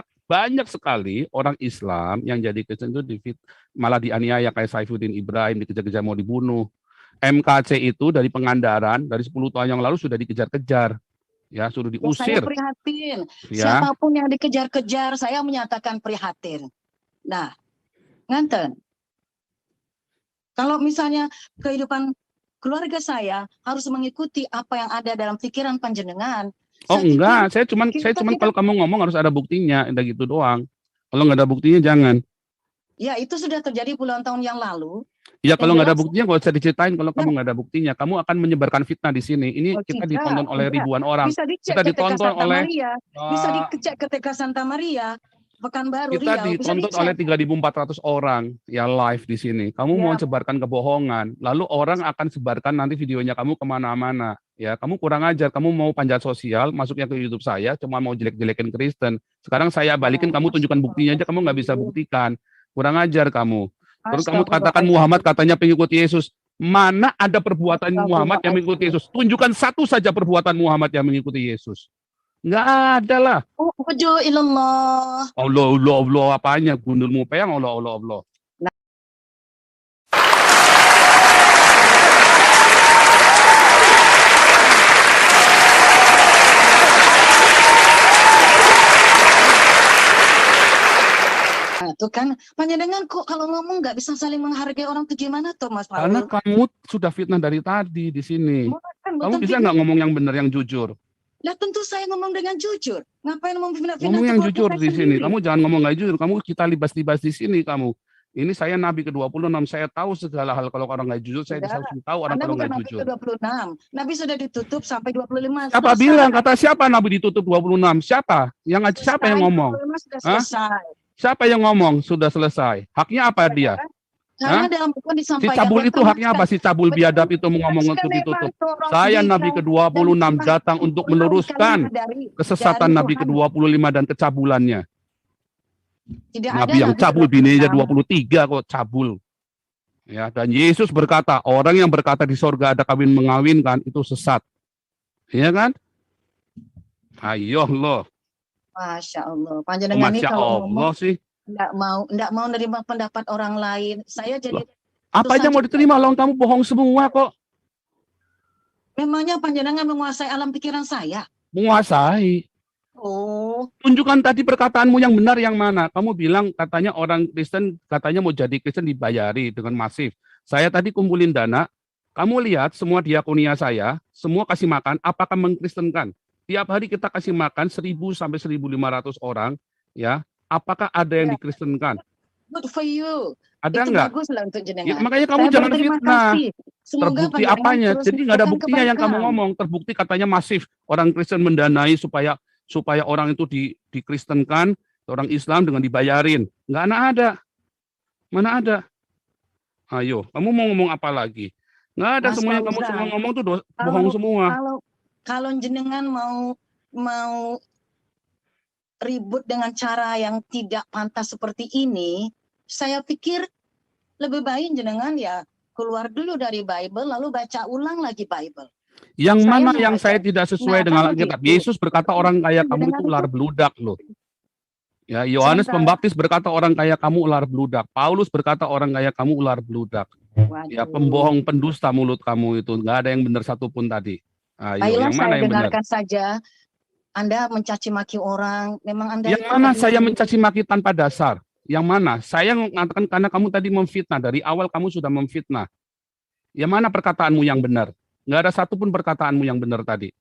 sekali orang Islam yang jadi Kristen itu malah dianiaya kayak Saifuddin Ibrahim dikejar-kejar mau dibunuh. MKC itu dari Pengandaran dari 10 tahun yang lalu sudah dikejar-kejar. Ya, suruh Saya diusir prihatin. ya. Siapapun yang dikejar-kejar, saya menyatakan prihatin. Nah, nganten. Kalau misalnya kehidupan keluarga saya harus mengikuti apa yang ada dalam pikiran panjenengan. Oh saya pikir enggak, saya cuman kita kalau kamu ngomong harus ada buktinya, udah gitu doang. Kalau nggak ada buktinya jangan. Ya, itu sudah terjadi puluhan tahun yang lalu. Ya kalau nggak ada jelas- buktinya nggak usah diceritain. Kalau kamu nggak ada buktinya, kamu akan menyebarkan fitnah di sini. Ini Oh, kita tidak, ditonton oleh tidak. ribuan orang. Bisa dicek Kita ke TK ditonton Santa oleh Maria. Bisa uh, dicek ke TK Santa Maria, Pekanbaru, kita Riau. Bisa ditonton dicek. oleh 3.400 orang ya live di sini. Kamu mau Ya. sebarkan kebohongan, lalu orang akan sebarkan nanti videonya kamu kemana-mana. Ya, kamu kurang ajar. Kamu mau panjat sosial, masuknya ke YouTube saya, cuma mau jelek-jelekin Kristen. Sekarang saya balikin, kamu tunjukkan buktinya aja, kamu nggak bisa buktikan. Kurang ajar kamu. Terus kamu katakan Muhammad katanya pengikut Yesus. Mana ada perbuatan Muhammad yang mengikuti Yesus? Tunjukkan satu saja perbuatan Muhammad yang mengikuti Yesus. Nggak ada lah. Uju ilallah. Allah, Allah, Allah, apanya? Gundulmu peyang, Allah, Allah, Allah. Nah, tuh kan, panjenengan kok kalau ngomong nggak bisa saling menghargai orang tuh gimana tuh, Mas Paul? Karena kamu sudah fitnah dari tadi di sini. Bukan, Kamu bukan bisa fitnah. nggak ngomong yang benar, yang jujur? Lah tentu saya ngomong dengan jujur. Ngapain memfitnah Ngomong yang jujur di sini. Kamu jangan ngomong nggak jujur. Kamu kita libas-libas di sini kamu. Ini saya Nabi ke-26. Saya tahu segala hal. Kalau orang nggak jujur, saya bisa tahu orang Anda kalau bukan nggak Nabi jujur. ke-26. Nabi sudah ditutup sampai 25. Siapa bilang? Kata siapa Nabi ditutup 26? Siapa? Siapa yang ngomong? 25 sudah Hah? selesai. Siapa yang ngomong? Sudah selesai. Haknya apa dia? Karena dalam buku Si disampaikan cabul itu haknya apa? Si cabul biadab itu ngomong untuk ditutup. Saya Nabi ke-26 datang untuk meluruskan kesesatan Nabi ke-25 dan kecabulannya. Nabi yang cabul, bininya 23 kok cabul. Ya, dan Yesus berkata, orang yang berkata di sorga ada kawin mengawinkan itu sesat. Iya kan? Ayo loh. Masya Allah. Panjenengan ini Masya kalau ngomong Allah sih. enggak mau nerima pendapat orang lain. Saya jadi Apa aja mau diterima, loh kamu bohong semua kok. memangnya panjenengan menguasai alam pikiran saya. Menguasai. Oh, Tunjukkan tadi perkataanmu yang benar yang mana. Kamu bilang katanya orang Kristen katanya mau jadi Kristen dibayari dengan masif. Saya tadi kumpulin dana. Kamu lihat semua diakonia saya, semua kasih makan, apakah mengkristenkan? Tiap hari kita kasih makan 1.000 sampai 1.500 orang, ya. Apakah ada yang dikristenkan? good for you. Ada Itu nggak? bagus lah untuk jenengan. Ya, makanya kamu Saya jangan berterima fitnah. kasih. Semoga Terbukti panjenengan apanya? terus Jadi nggak ada melakukan buktinya yang kamu kebaikan. ngomong. Terbukti katanya masif. Orang Kristen mendanai supaya orang itu dikristenkan, orang Islam dengan dibayarin. Nggak ada. Mana ada? Ayo, kamu mau ngomong apa lagi? Nggak ada, Mas semua yang kamu Fauzan, semua ngomong tuh kalau- bohong semua. Kalau jenengan mau ribut dengan cara yang tidak pantas seperti ini, saya pikir lebih baik jenengan ya keluar dulu dari Bible lalu baca ulang lagi Bible. Yang Saya mana mau yang baca. saya tidak sesuai Nah, dengan kan Alkitab? begitu. Yesus berkata orang kaya kamu itu Jenengan ular itu- beludak loh. Ya, Yohanes Sebentar. Pembaptis berkata orang kaya kamu ular beludak. Paulus berkata orang kaya kamu ular beludak. Waduh. Ya, pembohong, pendusta mulut kamu itu. Nggak ada yang benar satupun tadi. Ayo, Ayolah yang mana saya yang benar? dengarkan saja. Anda mencaci maki orang, memang Anda Yang itu mana adalah- saya mencaci maki tanpa dasar? Yang mana? Saya mengatakan karena kamu tadi memfitnah. Dari awal kamu sudah memfitnah. Yang mana perkataanmu yang benar? Nggak ada satupun perkataanmu yang benar tadi.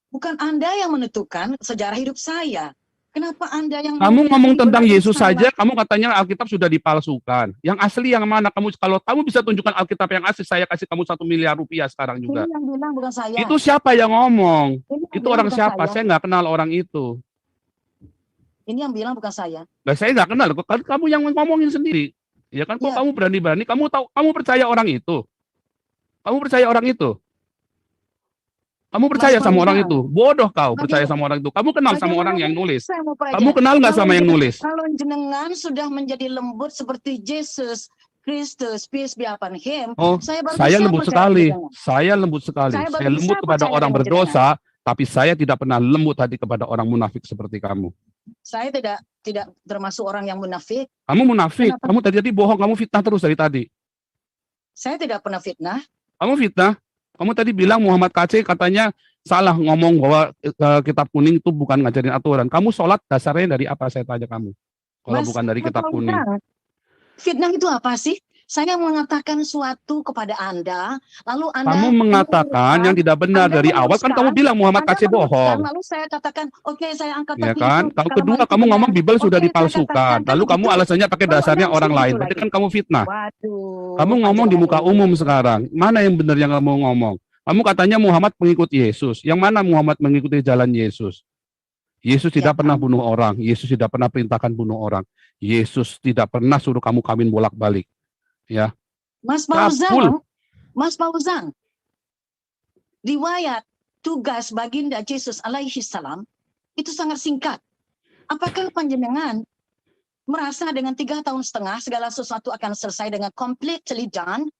bukan Anda yang menentukan sejarah hidup saya. Kenapa Anda yang Kamu ngomong tentang menggunakan Yesus salah? saja, kamu katanya Alkitab sudah dipalsukan. Yang asli yang mana? Kalau kamu bisa tunjukkan Alkitab yang asli, saya kasih kamu 1 miliar rupiah sekarang juga. Ini yang bilang bukan saya. Itu siapa yang ngomong? Ini yang Itu bilang orang bukan siapa? saya. Saya nggak kenal orang itu. Ini yang bilang bukan saya. Nah, saya nggak kenal. Kan kamu yang ngomongin sendiri. Ya kan, kok Ya. kamu berani-berani? Kamu tahu? Kamu percaya orang itu? Kamu percaya orang itu? Kamu percaya Mas sama orang Fauzan. itu? Bodoh kau Bagaimana- percaya sama orang itu. Kamu kenal sama Bagaimana orang yang nulis. Saya mau Kamu percaya. kenal nggak Kalau sama yang jenengan- nulis? Kalau jenengan sudah menjadi lembut seperti Yesus Kristus, peace be upon him, Oh, saya baru saya bisa lembut percaya sekali. jenengan. Saya lembut sekali. Saya baru Saya lembut bisa kepada percaya orang dengan berdosa, tapi saya tidak pernah lembut hati kepada orang munafik seperti kamu. Saya tidak termasuk orang yang munafik. Kamu munafik. Kenapa? Kamu tadi bohong. Kamu fitnah terus dari tadi. Saya tidak pernah fitnah. Kamu fitnah. Kamu tadi bilang Muhammad KC katanya salah ngomong bahwa kitab kuning itu bukan ngajarin aturan. Kamu sholat dasarnya dari apa, saya tanya kamu? Kalau Mas bukan dari kitab kuning. Fauzan, fitnah itu apa sih? Saya mengatakan suatu kepada Anda, lalu Anda Kamu mengatakan yang tidak benar Anda dari awal, kan kamu meneruskan, bilang Muhammad Anda kasih meneruskan, bohong. lalu saya katakan, oke saya angkat Ya lagi kan? itu. Kalau Kalau kedua mau itu kamu benar. ngomong Bible sudah Oke, saya dipalsukan. katakan Lalu kamu itu. alasannya pakai Baru dasarnya Anda orang mesti lain. gitu Berarti lagi. kan kamu fitnah. Waduh. Kamu ngomong di muka panjenengan ini. umum sekarang. Mana yang benar yang kamu ngomong? Kamu katanya Muhammad pengikut Yesus. Yang mana Muhammad mengikuti jalan Yesus? Yesus tidak Ya, pernah bunuh orang. Yesus tidak pernah perintahkan bunuh orang. Yesus tidak pernah suruh kamu kawin bolak-balik. Ya, Mas Kapul. Fauzan, riwayat tugas baginda Yesus alaihi salam itu sangat singkat. Apakah panjenengan merasa dengan 3,5 tahun segala sesuatu akan selesai dengan completely done?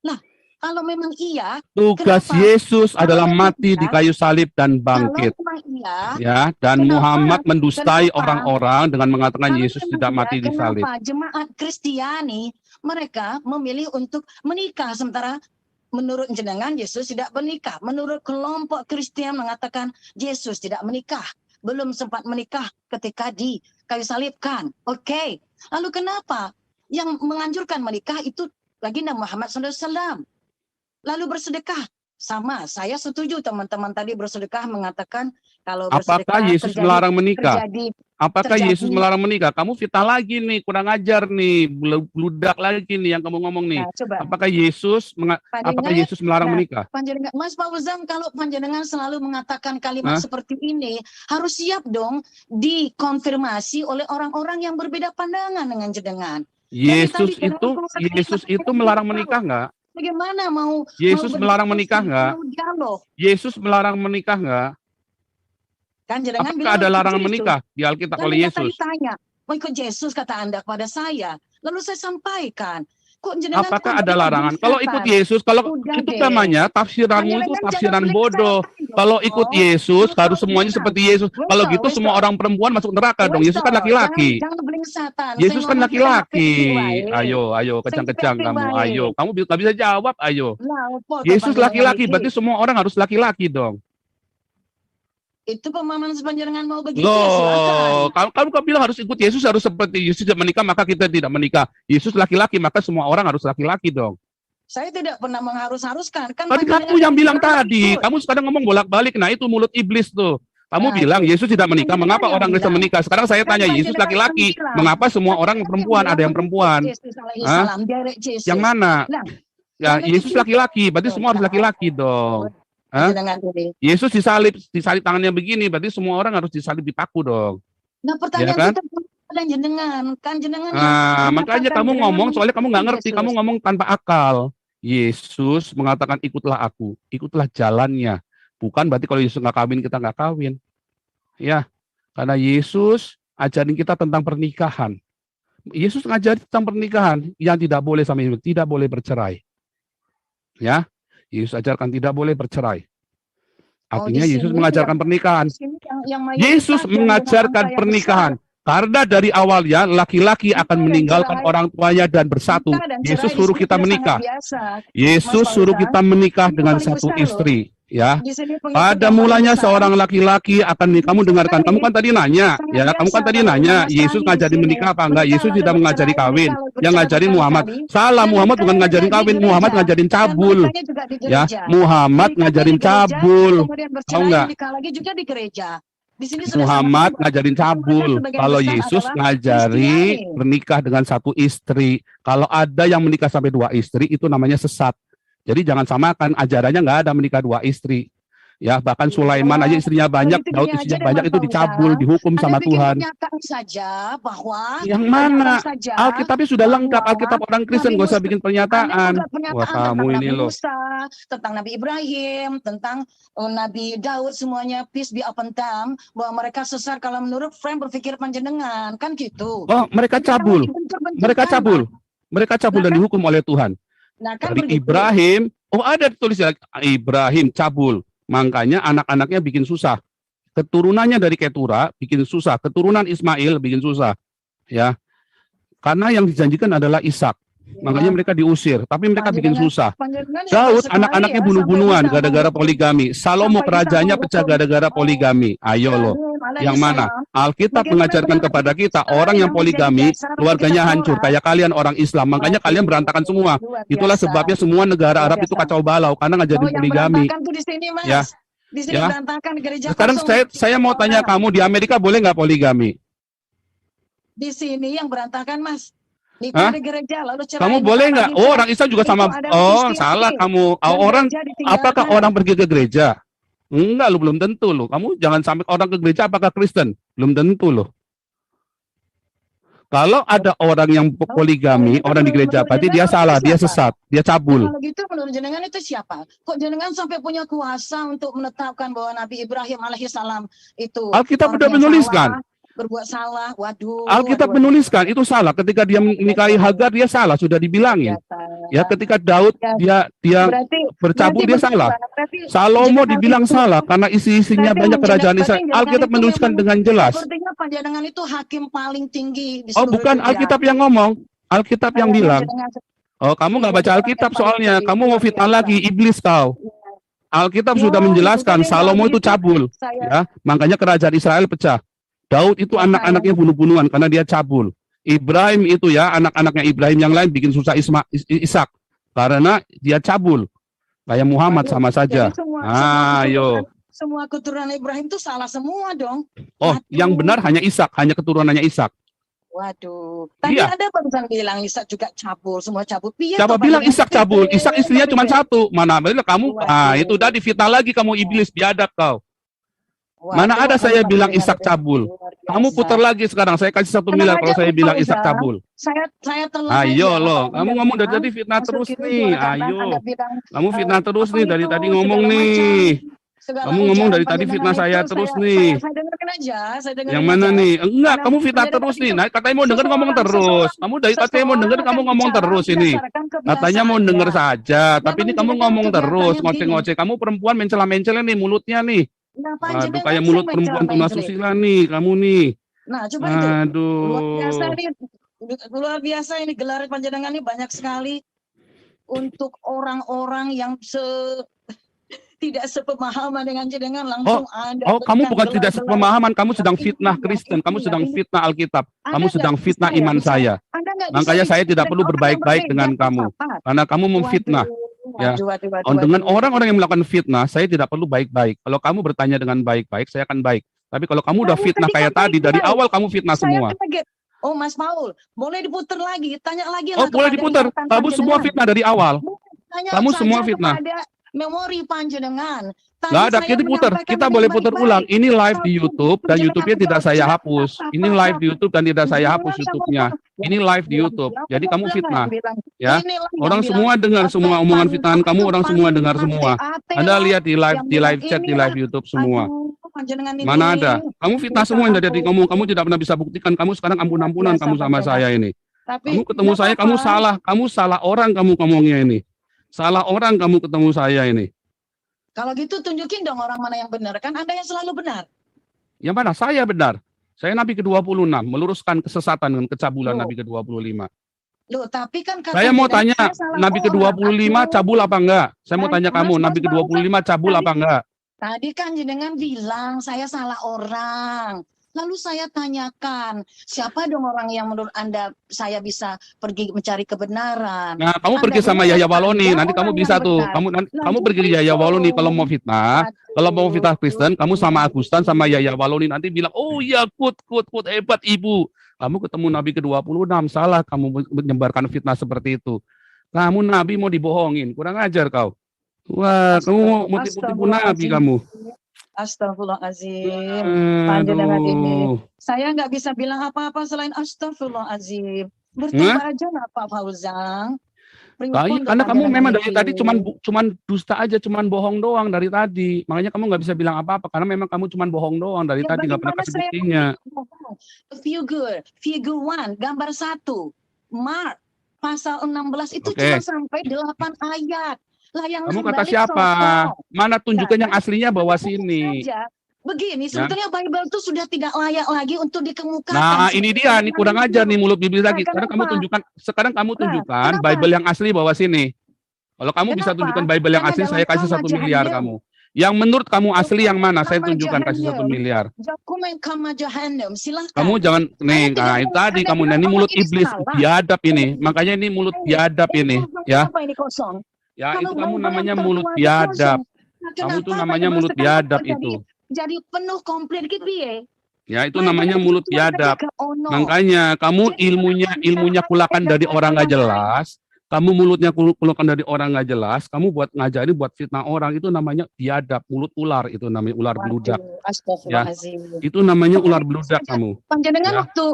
Lah, kalau memang iya, Tugas kenapa? Yesus Kalau adalah memang mati di iya, kayu salib dan kalau bangkit. memang iya, Ya, dan kenapa? Muhammad mendustai Kenapa? orang-orang dengan mengatakan Kalau Yesus memang tidak iya, mati di salib. kenapa jemaat Kristiani mereka memilih untuk menikah sementara menurut jenengan Yesus tidak menikah. Menurut kelompok Kristen mengatakan Yesus tidak menikah. Belum sempat menikah ketika di kayu salibkan. Oke. Lalu kenapa yang menganjurkan menikah itu baginda Muhammad SAW? Lalu bersedekah. Sama, saya setuju teman-teman tadi bersedekah mengatakan kalau bersedekah Apakah Yesus melarang menikah? Apakah terjadi- Yesus melarang menikah? Kamu fitnah lagi nih, kurang ajar nih, bludak lagi nih yang kamu ngomong nih. Nah, coba. Apakah Yesus melarang Nah, menikah? Panjenengan, Mas Fauzan, kalau panjenengan selalu mengatakan kalimat Hah? seperti ini, harus siap dong dikonfirmasi oleh orang-orang yang berbeda pandangan dengan jenengan. Yesus tadi Yesus kalimat- itu melarang menikah nggak? Bagaimana mau Yesus melarang menikah nggak? mau dialog? Yesus melarang menikah nggak? Kan jenengan Apakah ada larangan menikah di Alkitab Kan oleh Anda Yesus? tadi tanya, mau ikut Yesus kata Anda kepada saya. Lalu saya sampaikan, kok jenengan Apakah tidak ada larangan? Kalau ikut berdasarkan? Yesus, kalau Udah itu deh. namanya tafsiranmu itu Panjenengan tafsiran jangan bodoh. beli Kalau saya. ikut Yesus Belum, harus semuanya belum. seperti Yesus. Kalau gitu Wes, semua orang perempuan masuk neraka dong. Yesus kan Wes, laki-laki. Jangan beling-satan. Yesus Saya kan ngomong laki-laki. PPP wae. Ayo, kejang-kejang PPP kamu. wae. Ayo, kamu nggak bisa jawab. Ayo. Lah, opo to Yesus panjenengan laki-laki, iki? berarti semua orang harus laki-laki dong. Itu pemahaman sepanjenengan mau begitu ya silakan. Loh, kamu bilang harus ikut Yesus, harus seperti Yesus tidak menikah, maka kita tidak menikah. Yesus laki-laki, maka semua orang harus laki-laki dong. Saya tidak pernah mengharus-haruskan. Kan Tadi panjenengan kamu yang bilang bilang tadi, ikut. kamu sekarang ngomong bolak-balik. Nah, itu mulut iblis tuh. Kamu Nah, bilang itu. Yesus tidak menikah, Panjenengan mengapa yang orang Kristen bilang. menikah? Sekarang saya Kan tanya, Yesus panjenengan laki-laki, yang bilang. mengapa semua orang Panjenengan perempuan? Ada yang bilang perempuan. Yesus alaihi Hah? salam, derek Yesus. Yang mana? Nah, Ya, kalau Yesus begitu- laki-laki, berarti semua harus laki-laki dong. Hah? Panjenengan ini. Yesus disalib tangannya begini, berarti semua orang harus disalib di paku dong. Nah, pertanyaan Ya kan? kita pada jenengan, kan jenengan yang Nah, makanya mengatakan kamu jenengan ngomong, soalnya kamu nggak mengikuti ngerti, Yesus. kamu ngomong tanpa akal. Yesus mengatakan ikutlah aku, ikutlah jalannya. Bukan berarti kalau Yesus nggak kawin, kita nggak kawin. Ya, karena Yesus ajarin kita tentang pernikahan. Yesus ngajarin tentang pernikahan yang tidak boleh sama Yesus, tidak boleh bercerai. Ya, Yesus ajarkan tidak boleh bercerai. Artinya di Yesus sini mengajarkan pernikahan. Di sini yang mayoritas Yesus yang mengajarkan dengan angka yang pernikahan. besar. Karena dari awalnya laki-laki akan dan meninggalkan cerai. orang tuanya dan bersatu. Nikah dan cerai Yesus di suruh sini kita sudah menikah. sangat biasa. Yesus Mas suruh Fauzan, kita menikah itu dengan paling satu besar loh. istri, ya. Di sini pengikut Pada yang mulanya paling besar. seorang laki-laki akan kamu dengarkan. Kamu kan tadi nanya, Sangat ya. Kamu kan biasa tadi kalau nanya, Mas Yesus Sani ngajarin di sini. menikah apa enggak? Menikah Yesus lalu tidak mengajari bercerai, kawin. menikah lalu Yang bercerai ngajarin Muhammad. berkali-kali. Salah, Dan Muhammad mereka bukan ngajarin terjadi kawin, di Muhammad gereja. ngajarin Dan cabul. menikahnya juga di Ya, gereja. Muhammad Menikah ngajarin di gereja, cabul. kemudian Tahu bercerai, nggak? menikah lagi juga di gereja. Di sini sudah Muhammad sama-sama. ngajarin Mereka cabul. sebagian Kalau besar Yesus adalah ngajari Kristiani. menikah dengan satu istri. Kalau ada yang menikah sampai 2 istri, itu namanya sesat. Jadi jangan samakan, ajarannya nggak ada menikah 2 istri. Ya, bahkan Sulaiman aja istrinya banyak, Itu Daud gini istrinya aja, banyak, Mas itu dicabul, Fauzan. dihukum Anda sama bikin Tuhan. pernyataan saja bahwa Yang mana? pernyataan saja Alkitabnya sudah bahwa lengkap, Alkitab orang Kristen, Nabi gak usah Musa- bikin Anda pernyataan. buat pernyataan Wah, tentang kamu Nabi ini loh. Musa, tentang Nabi Ibrahim, tentang Nabi Daud, semuanya peace be upon them, bahwa mereka sesat kalau menurut frame berpikir panjenengan, kan gitu. Oh, mereka cabul. Mereka cabul. Mereka cabul dan dihukum oleh Tuhan. Nah, kan Dari begitu. Ibrahim, ada tulisnya Ibrahim cabul. Makanya anak-anaknya bikin susah. Keturunannya dari Ketura bikin susah. Keturunan Ismail bikin susah. Ya. Karena yang dijanjikan adalah Ishak. Makanya mereka diusir, tapi mereka bikin susah. Panjenengan Daud sekali anak-anaknya ya, bunuh-bunuhan sampai bisa gara-gara menghukum. poligami. Salomo Sampai bisa kerajaannya pecah menghukum. gara-gara poligami. Ayo loh, yang mana? Alkitab mengajarkan kepada kita orang yang poligami keluarganya hancur kayak kalian orang Islam. Makanya kalian berantakan semua. Itulah sebabnya semua negara Arab itu kacau balau karena ngajarin yang poligami. berantakan tuh di sini, Mas. Ya. Di sini Ya. berantakan gereja Sekarang kosong. saya mau tanya kamu, di Amerika boleh nggak poligami? Di sini yang berantakan, Mas. Itu Hah? ada gereja lalu cerai. Kamu boleh nggak? Oh, orang Islam juga sama. Oh, salah kamu. Orang, apakah orang pergi ke gereja? Enggak, lu belum tentu lo. Kamu jangan sampai orang ke gereja apakah Kristen? Belum tentu lo. Kalau ada orang yang poligami, orang di gereja, berarti dia salah, dia sesat, dia cabul. Kalau gitu menurut jenengan itu siapa? Kok jenengan sampai punya kuasa untuk menetapkan bahwa Nabi Ibrahim alaihissalam itu Alkitab orang sudah yang menuliskan. salah, berbuat salah? Waduh. Alkitab waduh. menuliskan itu salah. Ketika dia menikahi Hagar, dia salah, sudah dibilangin. Ya, ketika Daud dia bercabul, dia salah. Salomo dibilang salah karena isi-isinya banyak kerajaan Israel. Alkitab menuliskan dengan jelas. Sepertinya panjenengan itu hakim paling tinggi di Oh, seluruh bukan dunia. Alkitab yang ngomong, Alkitab yang bilang. Panjenengan- Oh, kamu nggak baca Alkitab soalnya, kamu mau fitnah lagi, iblis kau. Alkitab sudah menjelaskan Salomo itu cabul, ya, makanya kerajaan Israel pecah. Daud itu anak-anaknya bunuh-bunuhan karena dia cabul. Ibrahim itu ya, anak-anaknya Ibrahim yang lain bikin susah Ishak karena dia cabul. Kayak Muhammad sama saja. Ayo. Semua keturunan Ibrahim itu salah semua dong. Oh, yang benar hanya Ishak, hanya keturunannya Ishak. Waduh. Tadi Iya. ada barusan bilang Ishak juga cabul, semua cabul. Siapa bilang Ishak cabul? Ishak istrinya cuma satu. Mana benar kamu? Ah, itu udah difitnah lagi kamu iblis, biadab kau. Mana ada saya bilang Ishak cabul? Kamu putar lagi sekarang. Saya kasih 1 miliar kalau saya bilang Ishak cabul. Saya telah. Ayo loh, kamu ngomong dari tadi fitnah terus nih. Ayo. Kamu fitnah terus nih dari tadi ngomong nih. Kamu ngomong dari tadi fitnah saya terus nih. Saya dengarkan aja, saya dengarkan Yang mana aja. nih? Enggak, Karena kamu fitnah beda terus itu. nih. Nah, katanya mau denger ngomong terus. Kamu dari katanya mau denger kamu ngomong terus ini. Katanya mau denger saja, tapi ini kamu ngomong terus, ngoceh-ngoceh. Kamu perempuan mencela-mencela nih mulutnya nih. Aduh, kayak mulut perempuan tuna susila nih, kamu nih. Nah, coba itu. Luar biasa Aduh. ini, luar biasa ini gelar panjenengan ini banyak sekali untuk orang-orang yang tidak sepemahaman dengan jenengan langsung Anda. Oh, kamu berikan bukan tidak gelar-gelar. sepemahaman, kamu sedang Tapi fitnah tidak, Kristen, kamu tidak, sedang ini. fitnah Alkitab, Anda kamu nggak sedang bisa fitnah ya, iman bisa. saya. Anda nggak bisa Makanya saya bicara tidak perlu dengan orang yang berbaik-baik berbeda dengan kamu, pendapat. karena kamu memfitnah. Ya. Oh, dengan orang-orang yang melakukan fitnah, saya tidak perlu baik-baik. Kalau kamu bertanya dengan baik-baik, saya akan baik. Tapi kalau kamu udah Kamu fitnah tadi kayak kan tadi, dari baik-baik. awal kamu fitnah Saya semua. kaget. Oh, Mas Paul, boleh diputar lagi, tanya lagi Oh, lah boleh kepada diputar. ingatan Kamu semua panjenengan. fitnah dari awal. Tanya Kamu saja semua fitnah. kepada memori panjenengan. Tadi Nggak ada, saya kita putar. menyampaikan Kita dengan boleh putar baik-baik. ulang. Ini live di Tapi YouTube dan panjenengan YouTube-nya tidak jawab saya tidak hapus. apa-apa. Ini live di YouTube dan tidak saya Jangan hapus sama YouTube-nya. orang. Ini live di Bilang, YouTube. bilang, Jadi kamu bilang, fitnah. bilang, Ya. inilah yang Orang bilang, semua dengar semua omongan fitnahan kamu, orang semua dengar semua. Anda lihat di live chat di live YouTube semua. panjenengan ini. Mana ada? Kamu fitnah semua yang dari ngomong. Kamu tidak pernah bisa buktikan. Kamu sekarang ampun-ampunan kamu sama saya ini. Tapi Kamu ketemu saya, kamu salah. Kamu salah orang kamu ngomongnya ini. Salah orang kamu ketemu saya ini. Kalau gitu tunjukin dong orang mana yang benar. Kan Anda yang selalu benar. Yang mana? Saya benar. Saya Nabi ke-26, meluruskan kesesatan dan kecabulan Loh. Nabi ke-25. Loh, tapi kan kata Saya mau jenengan, tanya, saya salah Nabi orang. ke-25 Aduh, cabul apa enggak? Saya mau tanya kamu, Nabi Mas, ke-25 cabul apa enggak? Tadi kan jenengan bilang saya salah orang. Lalu saya tanyakan, siapa dong orang yang menurut Anda saya bisa pergi mencari kebenaran? Nah, kamu Anda pergi sama bilang Yahya Waloni, Anda nanti kamu orang bisa yang tuh. benar. Kamu pergi ke Yahya Waloni kalau mau fitnah. Kalau mau fitnah Kristen, kamu sama Agustan sama Yahya Waloni nanti bilang, "Oh iya, kut hebat Ibu." Kamu ketemu Nabi ke-26, salah kamu menyebarkan fitnah seperti itu. Kamu Nabi mau dibohongin, kurang ajar kau. Wah, kamu mau tipu-tipu Nabi kamu. Astagfirullahaladzim. Panjenengan ini. Saya nggak bisa bilang apa-apa selain astagfirullahaladzim. Bertobat aja lah Pak Fauzan. Karena kamu memang dari tadi cuman dusta aja, cuman bohong doang dari tadi. Makanya kamu nggak bisa bilang apa-apa karena memang kamu cuman bohong doang dari tadi, nggak pernah kasih buktinya. Figure 1, gambar 1. Mark pasal 16 itu Oke. cuma sampai 8 ayat. Lah yang Kamu kata balik siapa? sosok. Mana tunjukkan yang aslinya bawa Fokus sini. saja. begini, Ya. sebetulnya Bible itu sudah tidak layak lagi untuk dikemukakan. Nah, ini dia nih kurang ajar nih mulut bibir lagi. Nah, Sekarang kamu tunjukkan kenapa? Bible yang asli bawa sini. Kalau kamu bisa Kenapa? tunjukkan Bible yang Karena asli, saya dalam kasih 1 Kama miliar Jahannam. kamu. Yang menurut kamu asli yang mana? Saya Kama tunjukkan kasih 1 Jahannam. miliar. Dokumen Kama Jahannam, silakan. Kamu jangan nih, tidak nah itu mau tadi Anda kamu bilang ini bahwa mulut ini iblis salah. biadab ini. Makanya ini mulut biadab ini, ya. Apa ini kosong? Ya, Kalau itu kamu Bible namanya yang mulut tertua biadab. kosong. Nah, Kamu tuh kenapa namanya Bible mulut sekarang biadab kok itu. jadi penuh komplit gitu ya. Ya, itu Bible namanya yang mulut tertua biadab. ketika ono. Makanya kamu Jadi ilmunya kulakan dari orang nggak jelas. Kamu mulutnya kulakan dari orang nggak jelas. Kamu buat ngajari buat fitnah orang, itu namanya biadab, mulut ular, itu namanya ular beludak. Waduh, astagfirullahaladzim. Itu namanya ular beludak kamu. Panjenengan Ya. waktu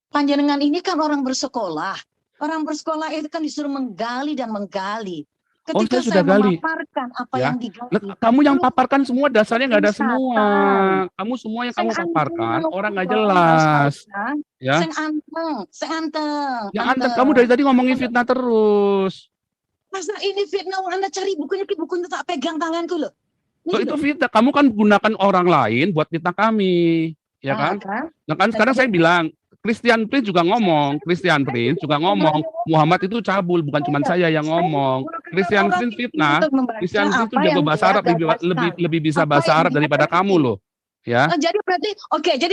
panjenengan ini kan orang bersekolah. Orang bersekolah itu kan disuruh menggali dan menggali. Ketika saya sudah gali. memaparkan apa Ya. yang digali. Nah, kamu yang paparkan semua dasarnya nggak ada Sesatan. semua. Kamu semua yang kamu Sing paparkan anteng, orang nggak Bang, jelas. Ustaz. Ya. Sing anteng. Yang anteng kamu dari tadi ngomongin fitnah terus. Masa ini fitnah, Anda cari bukunya tak pegang tanganku loh. Loh, itu fitnah. Kamu kan gunakan orang lain buat fitnah kami, ya kan? Nah kan sekarang saya bilang, Christian Prince juga ngomong, Muhammad itu cabul, bukan cuma saya yang ngomong. Christian Prince fitnah, Christian Prince itu jago bahasa Arab, lebih bisa bahasa Arab daripada kamu loh. Ya. Jadi berarti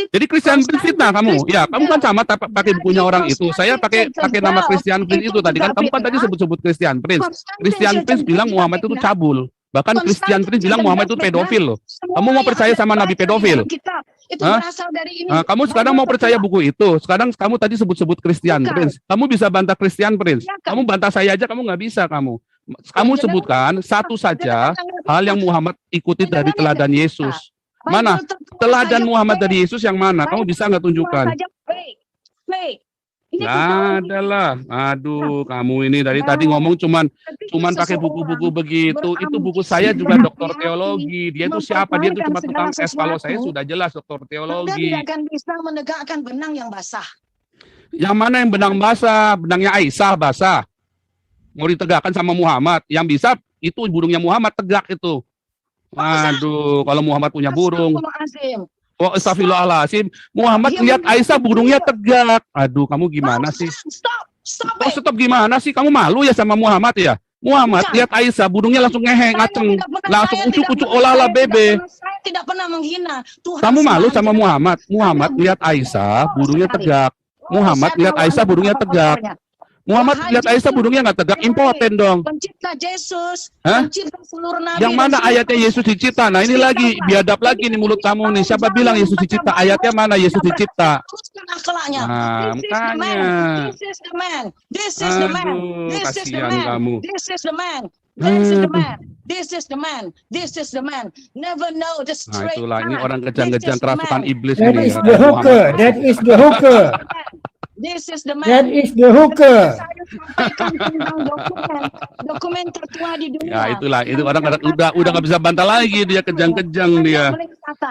Jadi Christian Prince fitnah kamu. Ya, kamu kan sama pakai bukunya orang itu. Saya pakai nama Christian Prince itu tadi kan. Kamu kan tadi sebut Christian Prince. Christian Prince bilang Muhammad itu cabul. Bahkan Christian Prince bilang Muhammad itu pedofil loh. Kamu mau percaya sama nabi pedofil? Itu berasal dari ini. Nah, kamu sekarang mau percaya buku itu? Sekarang kamu tadi sebut Christian Prince. Kamu bisa bantah Christian Prince. Kamu bantah saya aja kamu nggak bisa kamu. Kamu sebutkan satu saja hal yang Muhammad ikuti dari teladan Yesus. Mana? Teladan Muhammad dari Yesus yang mana? Kamu bisa nggak tunjukkan? Nggak ada lah. Aduh, kamu ini dari tadi ngomong cuman pakai buku-buku begitu. Itu buku saya juga doktor teologi. Dia itu siapa? Dia itu cuma tukang es. Kalau saya sudah jelas doktor Anda teologi. tidak akan bisa menegakkan benang yang basah. Yang mana yang benang basah? Benangnya Aisyah basah. Mau ditegakkan sama Muhammad. Yang bisa itu burungnya Muhammad tegak itu. Waduh, kalau Muhammad punya burung. Astagfirullahaladzim. Oh, astagfirullahaladzim. Muhammad lihat Aisyah burungnya tegak. Aduh, kamu gimana sih? Stop Oh, it. stop gimana sih? Kamu malu ya sama Muhammad ya? Muhammad Bukan. lihat Aisyah burungnya langsung ngehe, ngaceng. Langsung ucuk-ucuk olala bebe. Saya tidak pernah menghina Tuhan. Kamu malu semata. sama Muhammad? Muhammad lihat Aisyah burungnya tegak. Muhammad lihat Aisyah burungnya tegak. Muhammad lihat Aisyah burungnya nggak tegak, impoten dong. Pencipta Yesus, Hah? pencipta seluruh nabi. Yang mana ayatnya Yesus dicipta? Nah ini lagi biadab lagi nih mulut kamu nih. Siapa bilang Yesus dicipta? Ayatnya mana Yesus dicipta? Teruskan akhlaknya. Nah, This is the man. makanya. This is the man. This is the man. Aduh, This is the kasihan man. kamu. This is the man. This is the Aduh. man. This is the man. This is the man. Never know the Nah straight itulah ini path. orang kejang-kejang This is the kerasukan man. iblis That ini. is ya, the hooker. Muhammad. That is the hooker. This is the man. That is the hooker. Saya sampaikan tentang dokumen tertua di dunia. Ya itulah, itu orang udah nggak bisa bantah lagi dia kejang-kejang dia.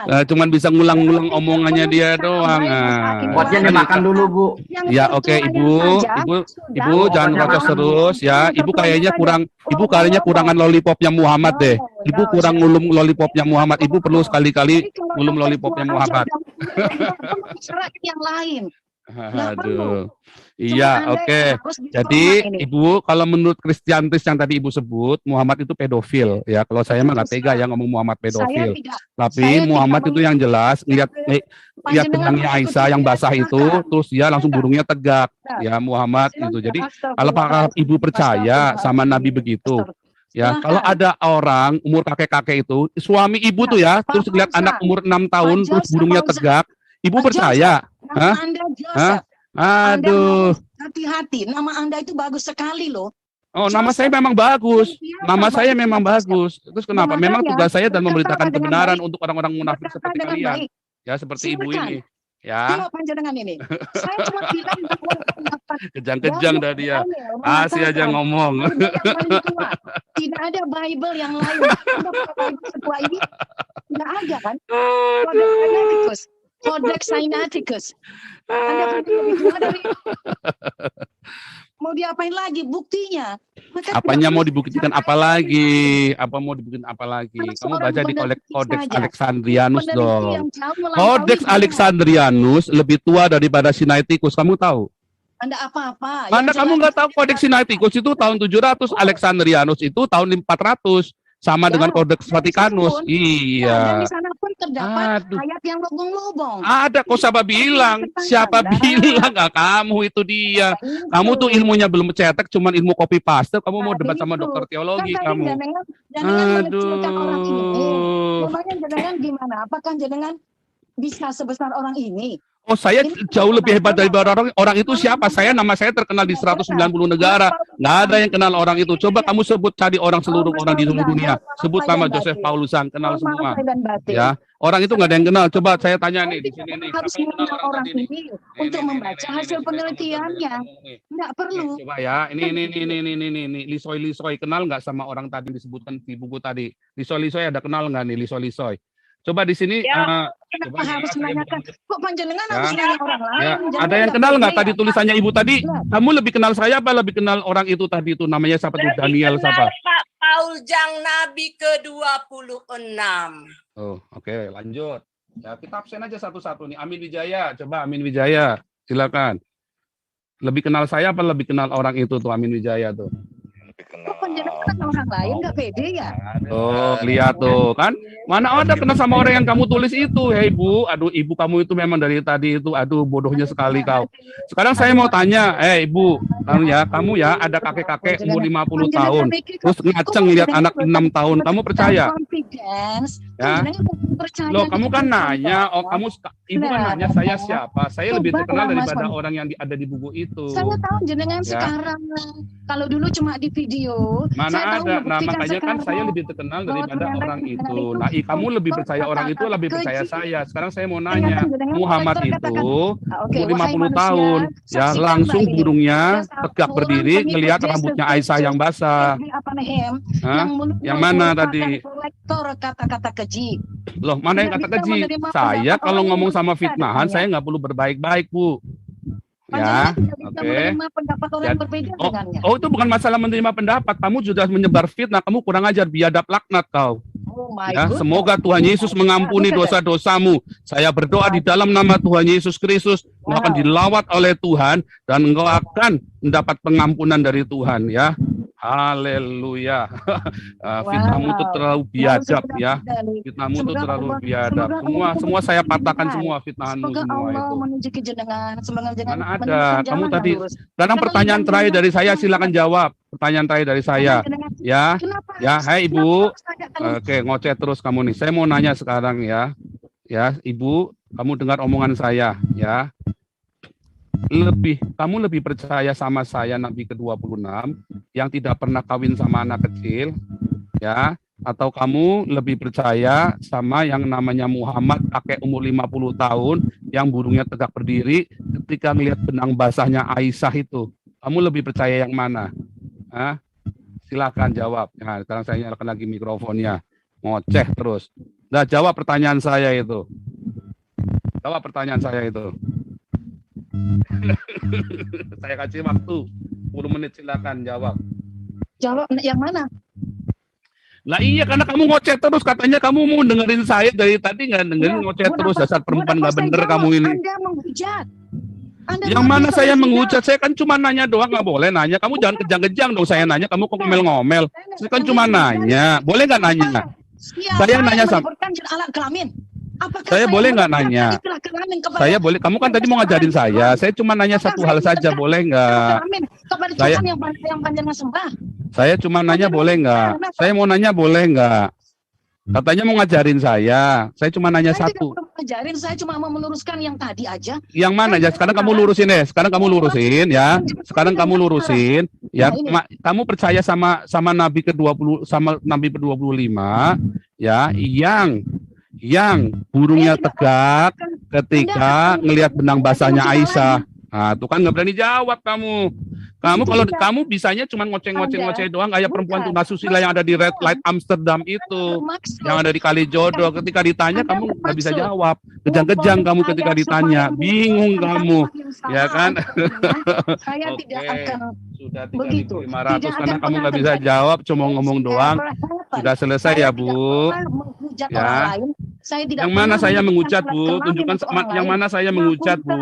Nah, cuman bisa ngulang-ngulang omongannya dia doang. Nah, Buatnya dimakan dulu, Bu. ya oke ibu jangan protes terus ya. Ibu kayaknya kurangan lollipopnya Muhammad deh. Ibu kurang ngulum lollipopnya Muhammad. Ibu perlu sekali-kali ngulum lollipopnya Muhammad. Yang lain. Aduh. Iya, oke. Jadi Ibu kalau menurut Christian Prince yang tadi Ibu sebut Muhammad itu pedofil ya. Kalau saya mah nggak tega ya ngomong Muhammad pedofil. Tapi Muhammad itu yang jelas lihat benangnya Aisyah yang basah itu terus dia langsung burungnya tegak ya Muhammad itu. Jadi kalau Ibu percaya sama Nabi begitu ya, kalau ada orang umur kakek-kakek itu suami Ibu tuh ya terus lihat anak umur 6 tahun terus burungnya tegak, Ibu percaya? Hah? Anda Hah? Aduh. Hati-hati, nama Anda itu bagus sekali loh. Oh, nama saya memang bagus. Nama saya memang bagus. Terus kenapa? Memang tugas saya dan memberitakan kebenaran untuk orang-orang munafik seperti kalian. Ya, seperti Ibu ini. Ya, Tengok panjenengan ini. Saya cuma bilang bahwa pendapat kejang-kejang dah dia. Asih aja ngomong. Bible yang paling tua. Tidak ada Bible yang lain. Ada Bible setua ini tidak ada kan? Codex Sinaiticus. Anda lebih tua dari mau diapain lagi? Buktinya Maka Apanya tidak mau perlu dibuktikan apa sampai lagi? Apa mau dibuktikan apa lagi? kalau Kamu seorang baca di peneliti Kodeks saja, Alexandrianus peneliti dong. yang jauh melampaui Kodeks dia. Alexandrianus lebih tua daripada Sinaiticus. Kamu tahu? Anda apa-apa. Mana Yang kamu jelas nggak tahu Kodeks Sinaiticus itu tahun 700, Alexandrianus itu tahun 400. Sama Ya, dengan Kodeks dan Vatikanus. meskipun- dan di Iya. sana pun terdapat Aduh. ayat yang lobong-lobong. Ada kok siapa bilang? Siapa Anda. bilang? Nggak kamu itu dia. Kamu tuh ilmunya belum cetek, cuman ilmu copy paste. Kamu mau debat sama dokter teologi kan kamu. Jangan mengecilkan orang ini. Aduh. Memangnya jenengan gimana? Apakah jenengan bisa sebesar orang ini? Oh, saya Ini jauh lebih hebat orang- daripada orang itu siapa? Nama saya terkenal di 190 negara. Nggak ada yang kenal orang itu. Coba kamu sebut cari orang seluruh orang di seluruh dunia. Sebut nama Joseph Paulusan, kenal semua. Ya, orang itu nggak ada yang kenal. Coba saya tanya nih di sini nih. Harus Siapa yang kenal mengenal orang tadi nih? ini untuk membaca hasil penelitiannya. Nggak perlu. Coba ya, ini Lisoy kenal nggak sama orang tadi disebutkan di buku tadi? Lisoy ada kenal nggak nih Lisoy? Coba di sini. Kenapa harus menanyakan? Kok panjenengan Ya. harus nanya orang lain? Ya, Jangan ada yang nggak kenal nggak boleh tadi ya. tulisannya ibu tadi? Kamu lebih kenal saya apa lebih kenal orang itu tadi itu namanya siapa tuh? Daniel siapa? Pak Paul Jang Nabi ke-26. Oh, oke, lanjut. Ya, kita absen aja satu-satu nih. Amin Wijaya, coba Amin Wijaya, silakan. Lebih kenal saya apa lebih kenal orang itu tuh Amin Wijaya tuh? Kok panjenengan orang lain nggak pede ya? Oh, lihat tuh kan. Mana ada kenal sama orang yang kamu tulis itu, hei ibu. Aduh, ibu kamu itu memang dari tadi itu, aduh bodohnya sekali kau. Sekarang saya mau tanya, ibu, kamu ya ada kakek-kakek umur 50 tahun, terus ngaceng lihat anak 6 tahun, kamu percaya? Ya. Loh, kamu kan nanya, ibu kan nanya saya siapa? Saya lebih terkenal daripada orang yang ada di buku itu. Saya tahu jenengan Ya. sekarang. Kalau dulu cuma di video. Mana saya tahu ada, nah membuktikan makanya kan sekarang. saya lebih terkenal daripada ternyata orang jenengan itu. itu Nah, kamu lebih percaya orang itu, lebih percaya saya. Sekarang saya mau nanya, Muhammad itu umur 50 tahun, ya langsung burungnya tegak berdiri, ngelihat rambutnya Aisyah yang basah. Hah? Yang mana tadi? Kata-kata keji. Loh, mana yang kata keji? Saya kalau ngomong sama fitnahan, saya nggak perlu berbaik-baik, Bu. Ya, oke. Pendapat orang yang berbeda dengannya. Oh, itu bukan masalah menerima pendapat. Kamu sudah menyebar fitnah, kamu kurang ajar, biadab laknat kau. Oh my Ya, goodness. semoga Tuhan Yesus mengampuni dosa-dosamu. Saya berdoa di dalam nama Tuhan Yesus Kristus, engkau akan dilawat oleh Tuhan dan engkau akan mendapat pengampunan dari Tuhan ya. Haleluya. Fitnahmu itu terlalu biadab ya. Fitnahmu itu terlalu biadab. Semua saya patahkan semua fitnahanmu Semoga semua Allah itu. menunjuki jenengan. Semoga jenengan Mana ada? menunjukkan Kamu jalan tadi yang lurus. sekarang pertanyaan terakhir dari saya, silakan jawab. Pertanyaan terakhir dari saya. Ya. Kenapa Ya, harus- hai kenapa Ibu. harus tanya kalau Oke, ngoceh terus kamu nih. Saya mau nanya sekarang ya. Ya, Ibu, kamu dengar omongan saya ya. Kamu lebih percaya sama saya Nabi ke-26 yang tidak pernah kawin sama anak kecil ya, atau kamu lebih percaya sama yang namanya Muhammad kakek umur 50 tahun yang burungnya tegak berdiri ketika melihat benang basahnya Aisyah itu? Kamu lebih percaya yang mana? Hah? Silakan jawab. Nah, sekarang saya nyalakan lagi mikrofonnya. Ngoceh terus. Nah, jawab pertanyaan saya itu. Jawab pertanyaan saya itu. Saya kasih waktu 10 menit, silakan jawab. jawab yang mana? Lah iya, karena kamu ngoceh terus, katanya kamu mau dengerin saya dari tadi, nggak dengerin, Ya, ngoceh buat terus, apa- dasar perempuan buat nggak apa saya bener jawab? kamu ini. Anda menghujat. Anda Yang mana menghujat saya tidak. menghujat? Saya kan cuma nanya doang, nggak boleh nanya. Kamu jangan kejang-kejang dong saya nanya, kamu kok ngomel-ngomel. Saya kan cuma nanya, boleh nggak nanya? Siapa Saya yang nanya sama- menyebutkan alat kelamin? Apakah Saya boleh nggak menyebutkan nanya? istilah kelamin kepada Saya boleh, kamu kan tadi mau ngajarin saya cuma nanya satu hal saja, boleh nggak? kelamin kepada Saya- Tuhan yang panjenengan sembah? Saya cuma nanya boleh nggak? Saya mau nanya boleh nggak? Katanya mau ngajarin saya cuma nanya Saya satu. tidak perlu ngajarin, saya cuma mau meluruskan yang tadi aja. Yang mana ya? Sekarang kamu lurusin deh. Sekarang kamu lurusin ya. Sekarang kamu lurusin ya. Kamu percaya sama Nabi ke-20 sama Nabi ke-25 ya, yang burungnya tegak ketika ngelihat benang basahnya Aisyah. Nah, itu kan nggak berani jawab kamu. Kamu Itu kalau tidak kamu bisanya cuma ngoceh-ngoceh doang kayak perempuan tunasusila yang ada di Red Light Amsterdam itu, bermaksud. yang ada di Kalijodo. Ketika ditanya Anda kamu nggak bisa bermaksud jawab, kejang-kejang kamu ketika ditanya, bingung kamu, ya kan? Saya tidak Oke, akan sudah begitu. 3.500 Tidak karena akan kamu pernah nggak bisa terjadi. jawab, cuma ngomong doang. Sudah selesai ya, Saya Bu. tidak pernah menghujat Ya. orang lain. Saya tidak Yang mana pernah saya menghujat mengucat, alat Bu? kelamin Tunjukkan untuk orang yang lain. mana saya mengucat, Bu?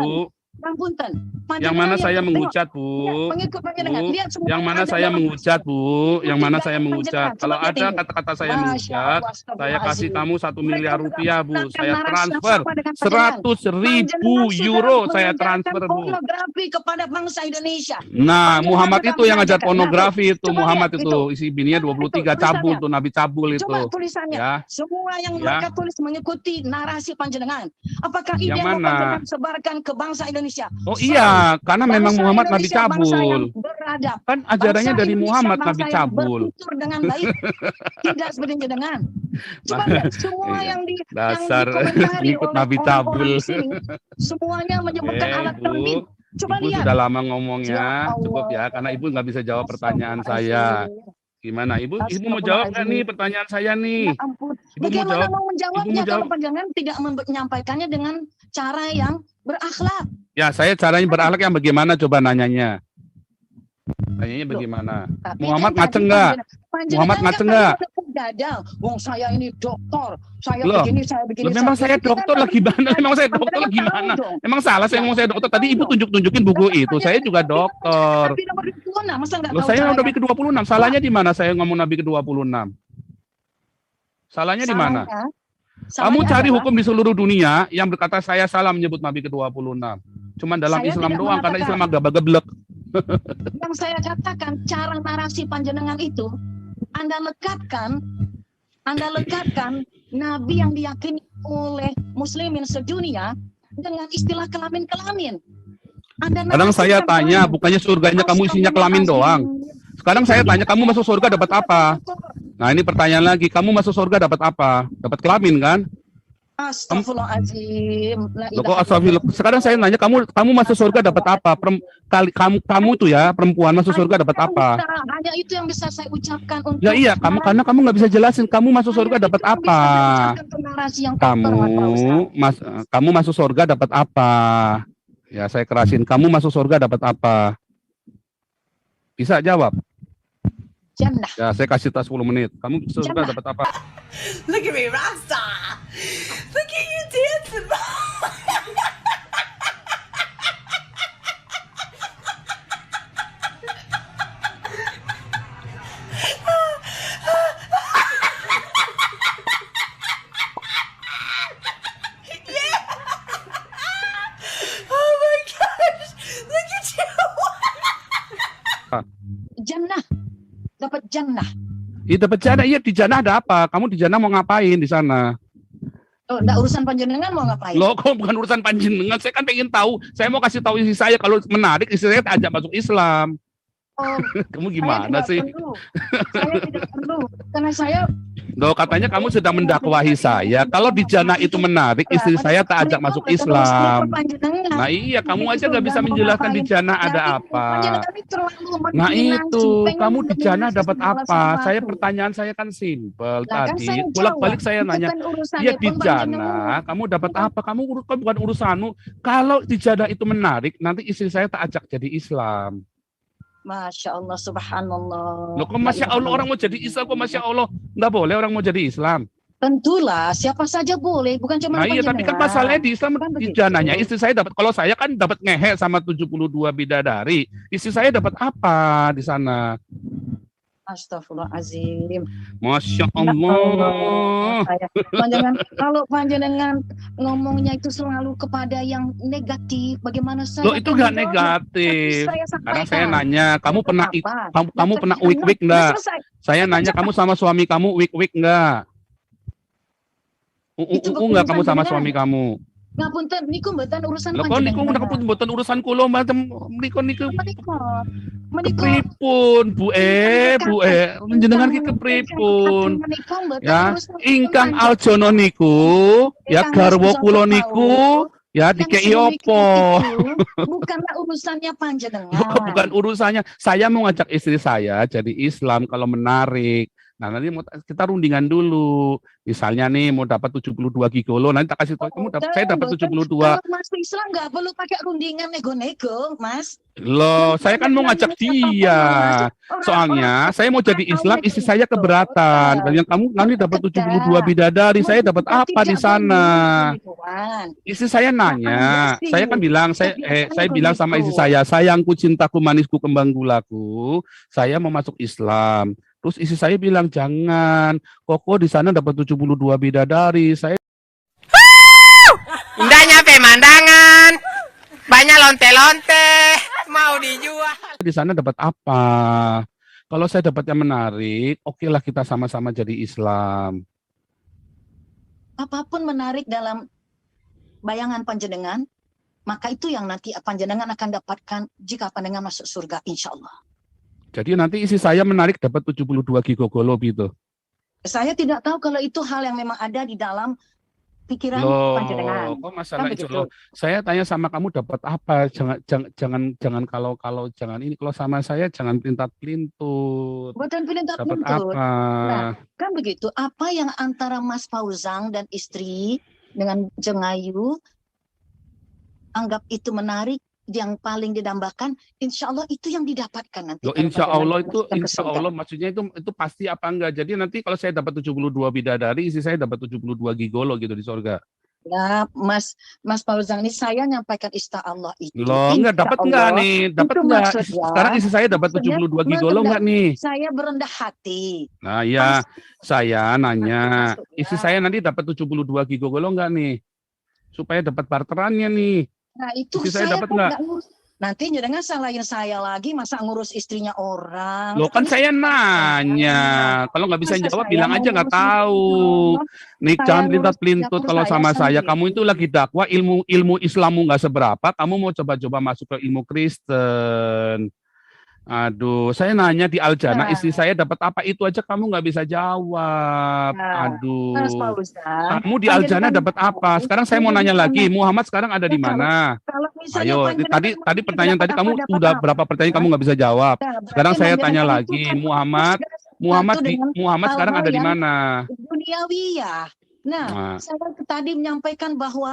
Panpunten. Yang mana saya mengucat, Bu? Mengikut panjenengan. Bu, Lihat semua yang mana ada saya dalam mengucat, Bu? Yang mana Tidak saya ada mengucat? panjenengan. Kalau Coba lihat ada ini. kata-kata saya Masya mengucat, Allah, saya kasih astagfirullahaladzim. kamu 1 Mereka miliar juga rupiah, Bu. menggunakan Saya narasi yang transfer sama dengan panjenengan. 100.000 Panjenengan sudah euro, saya mengajarkan transfer, Bu. pornografi kepada bangsa Indonesia. Nah, Panjenengan Muhammad sudah itu yang ajar mengajarkan. pornografi itu, Coba Muhammad lihat itu isi bininya 23 cabul tuh, Nabi cabul itu. Coba tulisannya. Ya, Semua yang Ya. mereka tulis mengikuti narasi panjenengan. Apakah Yang ini yang mau mana? panjenengan sebarkan ke bangsa Indonesia? Oh iya, karena memang Bangsa Muhammad Nabi Indonesia bangsa yang cabul. beradab. Kan ajarannya Bangsa dari Indonesia Muhammad bangsa Nabi yang cabul. bertutur dengan baik. Tidak seperti jenengan. Coba Nah, lihat semua iya. yang Dasar dikomentari ngikut oleh Nabi orang-orang cabul. di sini, semuanya menyebutkan alat kelamin. Bu, Coba Ibu lihat. sudah lama Ya ngomongnya, Allah. cukup ya, karena Ibu nggak bisa jawab pertanyaan saya. Gimana, Ibu? Ibu mau jawab nggak nih pertanyaan saya Ya nih? ampun. Ibu mau Bagaimana jawab? mau Ibu menjawabnya mau jawab? kalau panjangan tidak menyampaikannya dengan cara yang berakhlak? Ya, saya caranya berakhlak yang bagaimana coba nanyanya? Nanyanya bagaimana? Tapi Muhammad kan ngaceng tadi nggak? panjenengan Muhammad kan ngaceng tadi nggak? udah dadal. Wong saya ini dokter, saya Loh, begini, saya begini. Loh, memang saya begitu. dokter Kan lah gimana? Memang saya dokter lah panjenengan gimana? tahu dong. Emang salah saya ngomong saya dokter? Tadi Ibu tunjuk-tunjukin buku itu. Saya juga dokter. Nabi nomor 26, masa nggak Loh, tahu saya caranya? Nabi ke-26. Salahnya di mana saya ngomong Nabi ke-26? Salahnya di mana? Kamu Salahnya cari adalah hukum di seluruh dunia yang berkata saya salah menyebut Nabi ke-26. Cuman dalam Saya Islam tidak doang, karena mengatakan. Islam agak geblek. yang saya katakan cara narasi panjenengan itu Anda lekatkan Nabi yang diyakini oleh muslimin sedunia dengan istilah kelamin-kelamin. Kadang saya tanya, bukannya surganya kamu isinya kelamin doang. Sekarang saya tanya, kamu masuk surga dapat apa? Nah, ini pertanyaan lagi, kamu masuk surga dapat apa? Dapat kelamin kan? Astagfirullahaladzim. Loh, kok astagfirullah? Sekarang saya nanya, kamu masuk surga dapat apa? Kamu tuh ya, perempuan masuk surga dapat apa? Hanya itu yang bisa saya ucapkan untuk Ya iya, karena kamu nggak bisa jelasin, kamu masuk surga dapat apa? Kamu masuk surga dapat apa? Ya, saya kerasin, kamu masuk surga dapat apa? Bisa jawab? Jannah. Ya, saya kasih tas 10 menit. Kamu masuk surga dapat apa? Look at me, rockstar. Look at you dancing. Oh my gosh. Look at you. Jannah. Dapat jannah. Iya dapat jannah, iya di jannah ada apa? Kamu di jannah mau ngapain di sana? Oh, enggak urusan panjenengan mau ngapain? Loh, kok bukan urusan panjenengan? Saya kan pengen tahu. Saya mau kasih tahu isi saya, kalau menarik isi saya ajak masuk Islam. Oh, Kamu gimana sih? Saya tidak perlu. Karena saya Loh, katanya kamu sedang mendakwahi saya. Kalau di jannah itu menarik, istri saya tak ajak masuk Islam. Nah iya, kamu aja nggak bisa menjelaskan di jannah ada apa. Nah itu, kamu di jannah dapat apa? Saya pertanyaan saya kan simpel tadi. Bolak-balik saya nanya, ya di jannah kamu dapat apa? Kamu bukan urusanmu. Kalau di jannah itu menarik, nanti istri saya tak ajak jadi Islam. Masya Allah, subhanallah. Loh, kok Masya Allah orang mau jadi Islam, kok Masya Allah nggak boleh orang mau jadi Islam? Tentulah, siapa saja boleh, bukan cuma Nah iya, tapi kan masalahnya di Islam, Kan di begitu. janahnya istri saya dapat, kalau saya kan dapat ngehe sama 72 bidadari, istri saya dapat apa di sana? Astagfirullahaladzim. Masya Allah. Kalau panjenengan ngomongnya itu selalu kepada yang negatif, bagaimana saya? Loh itu nggak negatif. Sekarang saya nanya, kamu pernah kamu pernah wik-wik nggak? Saya nanya, kamu sama suami kamu wik-wik nggak? Nggak kamu sama suami kamu? Ngapunten, niku mboten urusan Loh kok niku mboten urusan kula macam niku kepripun Bu jenengan ki kepripun ya ingkang aljono niku ya garwa kula niku Ya Yang dikei saya opo. mikir itu bukanlah urusannya panjenengan. Bukan urusannya. Saya mau ngajak istri saya jadi Islam kalau menarik. Nah, nanti kita rundingan dulu. Misalnya nih mau dapat 72 gigolo, nanti tak kasih tahu kamu saya dapat 72. Kalau masuk Islam nggak perlu pakai rundingan nego-nego, Mas. Loh, saya kan mau ngajak dia. Soalnya saya mau jadi Islam, istri saya keberatan. Dan yang kamu nanti dapat 72 bidadari, saya dapat apa di sana? Istri saya nanya, saya kan bilang, saya bilang sama istri saya, sayangku, cintaku, manisku, kembang gulaku, saya mau masuk Islam. Terus istri saya bilang, jangan, Koko di sana dapat 72 bidadari. Saya Indahnya pemandangan. Banyak lonte-lonte. Mau dijual. di sana dapat apa? Kalau saya dapat yang menarik, oke lah kita sama-sama jadi Islam. Apapun menarik dalam bayangan panjenengan, maka itu yang nanti panjenengan akan dapatkan jika panjenengan masuk surga, insya Allah. Jadi nanti istri saya menarik dapat 72 gigolo gitu. Saya tidak tahu kalau itu hal yang memang ada di dalam pikiran panjenengan. Kok masalah Kan itu begitu. loh. Saya tanya sama kamu dapat apa? Jangan kalau jangan ini. Kalau sama saya jangan pelintat-pelintut. Buatan Dapat pelintut-pelintut. apa? Nah, kan begitu. Apa yang antara Mas Fauzang dan istri dengan Jengayu anggap itu menarik, yang paling didambakan, insya Allah itu yang didapatkan nanti. Loh, kalau insya panjenengan Allah itu, masuk ke insya surga. Allah maksudnya itu pasti apa enggak? Jadi nanti kalau saya dapat 72 bidadari, istri saya dapat 72 gigolo gitu di surga. Ya, Mas Fauzang ini saya nyampaikan Allah itu. Loh, enggak dapat Insya enggak Allah, nih? Dapat itu enggak? maksudnya. Sekarang istri saya dapat Maksudnya 72 gigolo enggak nih? Saya berendah hati. Nah, ya, saya nanya, Maksudnya. istri saya nanti dapat 72 gigolo enggak nih? Supaya dapat barterannya nih. Nah, itu Istri saya saya dapat kok enggak? nggak ngurus. Nanti jangan salahin saya lagi, masa ngurus istrinya orang. Loh kan Ini saya saya. nanya, kalau nggak bisa Masa jawab saya bilang mau aja nggak ngurus tahu. istrinya? Nih Saya jangan ngurus pelintat-pelintut dapur kalau saya sama saya. sendiri. Kamu itu lagi dakwah ilmu Islammu nggak seberapa. Kamu mau coba-coba masuk ke ilmu Kristen. Aduh, saya nanya di Aljana, Nah. istri saya dapat apa itu aja kamu nggak bisa jawab. Nah, Mas Aduh, Fauzan, kamu di Aljana panjenengan dapat apa? tahu, Sekarang saya mau nanya lagi, Muhammad sekarang ada di Ya, mana? kalau misalnya Ayo, panjenengan tadi pertanyaan dapat tadi apa, kamu dapat udah apa. berapa pertanyaan kamu nggak bisa jawab. Nah, berarti Sekarang saya tanya panjenengan itu lagi, kan Muhammad satu dengan sekarang hal-hal ada di yang mana? duniawi ya. Nah, Nah, saya tadi menyampaikan bahwa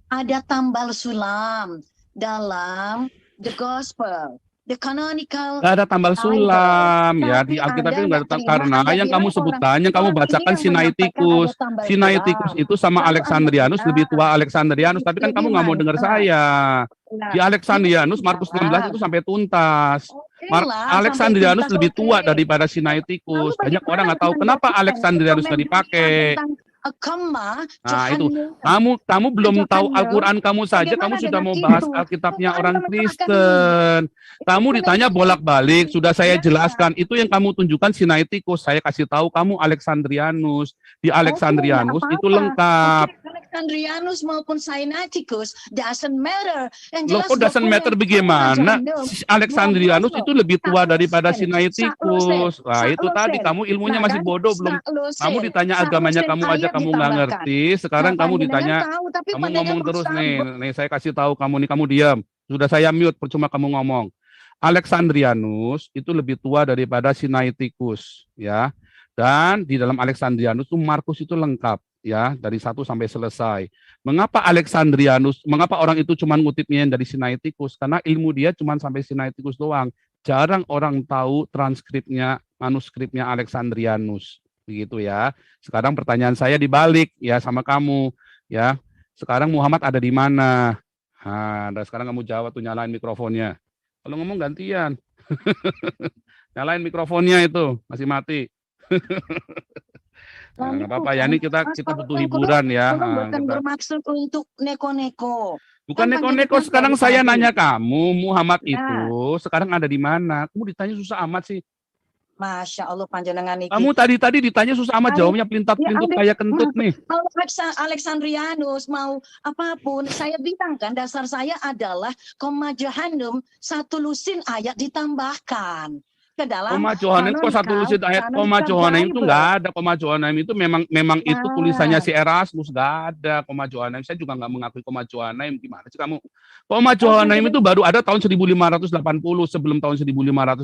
ada tambal sulam dalam the gospel, the canonical. nggak ada tambal sulam ya Tapi di Alkitab ada itu nggak ada yang karena terima, ada yang kamu bilang sebutkan, yang kamu orang ini bacakan yang Sinaiticus. menyampaikan ada tambal Sinaiticus sulam. itu sama Lalu Alexandrianus, Anda lebih tua Alexandrianus, tapi kan Jadi kamu nggak mau dengar mantap. saya. Nah, Di Alexandrianus jadi Markus 16 itu sampai tuntas. oke lah, Alexandrianus sampai lebih tuntas, tua oke. daripada Lalu Sinaiticus. Banyak bagaimana orang nggak tahu dengan kenapa kita Alexandrianus nggak dipakai. tentang Kama, Nah, itu. Johannes. Kamu belum tahu Johannes, Al-Quran kamu saja, bagaimana kamu sudah dengan mau bahas itu? Alkitabnya Kok orang Anda meletakkan Kristen. Kamu Itu ditanya memang- bolak-balik, sudah saya Ya. jelaskan. Itu yang kamu tunjukkan Sinaiticus. Saya kasih tahu kamu Alexandrianus. Di Alexandrianus Oke, nggak itu apa-apa. lengkap. Oke, Alexandrianus maupun Sinaiticus doesn't matter. Yang Loh, jelas kok doesn't dokumen matter bagaimana? Johannes. Si Alexandrianus itu lebih tua daripada Sinaiticus. Nah, itu Saklusen. tadi kamu ilmunya Nah, masih kan? bodoh, belum. Saklusen. Kamu ditanya agamanya Saklusen kamu aja ayat kamu nggak ditambahkan. ngerti. Sekarang Nah, kamu panjenengan ditanya, tahu, tapi kamu panjenengan ngomong terus berusaha nih. Nih saya kasih tahu kamu nih, kamu diam. Sudah saya mute, percuma kamu ngomong. Alexandrianus itu lebih tua daripada Sinaiticus, ya. Dan di dalam Alexandrianus itu Markus itu lengkap, ya, dari 1 sampai selesai. Mengapa orang itu cuma ngutipnya yang dari Sinaiticus? Karena ilmu dia cuma sampai Sinaiticus doang. Jarang orang tahu transkripnya, manuskripnya Alexandrianus, begitu ya. Sekarang pertanyaan saya dibalik ya sama kamu, ya. Sekarang Muhammad ada di mana? Nah, dan sekarang kamu jawab tuh, nyalain mikrofonnya. Kalau ngomong gantian. Nyalain mikrofonnya itu, masih mati. Nah, nggak apa-apa ya, ini kita butuh hiburan ya. Nah, Bukan kita- bermaksud untuk neko-neko. Bukan Kan neko-neko, panjenengan sekarang dari saya tadi. nanya kamu, Muhammad Ya. itu sekarang ada di mana? Kamu ditanya susah amat sih. Masya Allah panjenengan iki. Kamu tadi ditanya susah amat, Ayo. jawabnya pelintat-pelintut Ya, kayak kentut nih. Kalau Alexandrianus mau apapun, saya bilang kan dasar saya adalah koma Johanum, satu lusin ayat ditambahkan. ke dalam Koma Johanaim kok satu tulisin ayat koma Johanaim itu nggak ada. Koma Johanaim itu memang itu tulisannya si Erasmus, nggak ada koma Johanaim. Saya juga nggak mengakui koma Johanaim. Gimana sih kamu? Koma Johanaim itu baru ada tahun 1580. Sebelum tahun 1580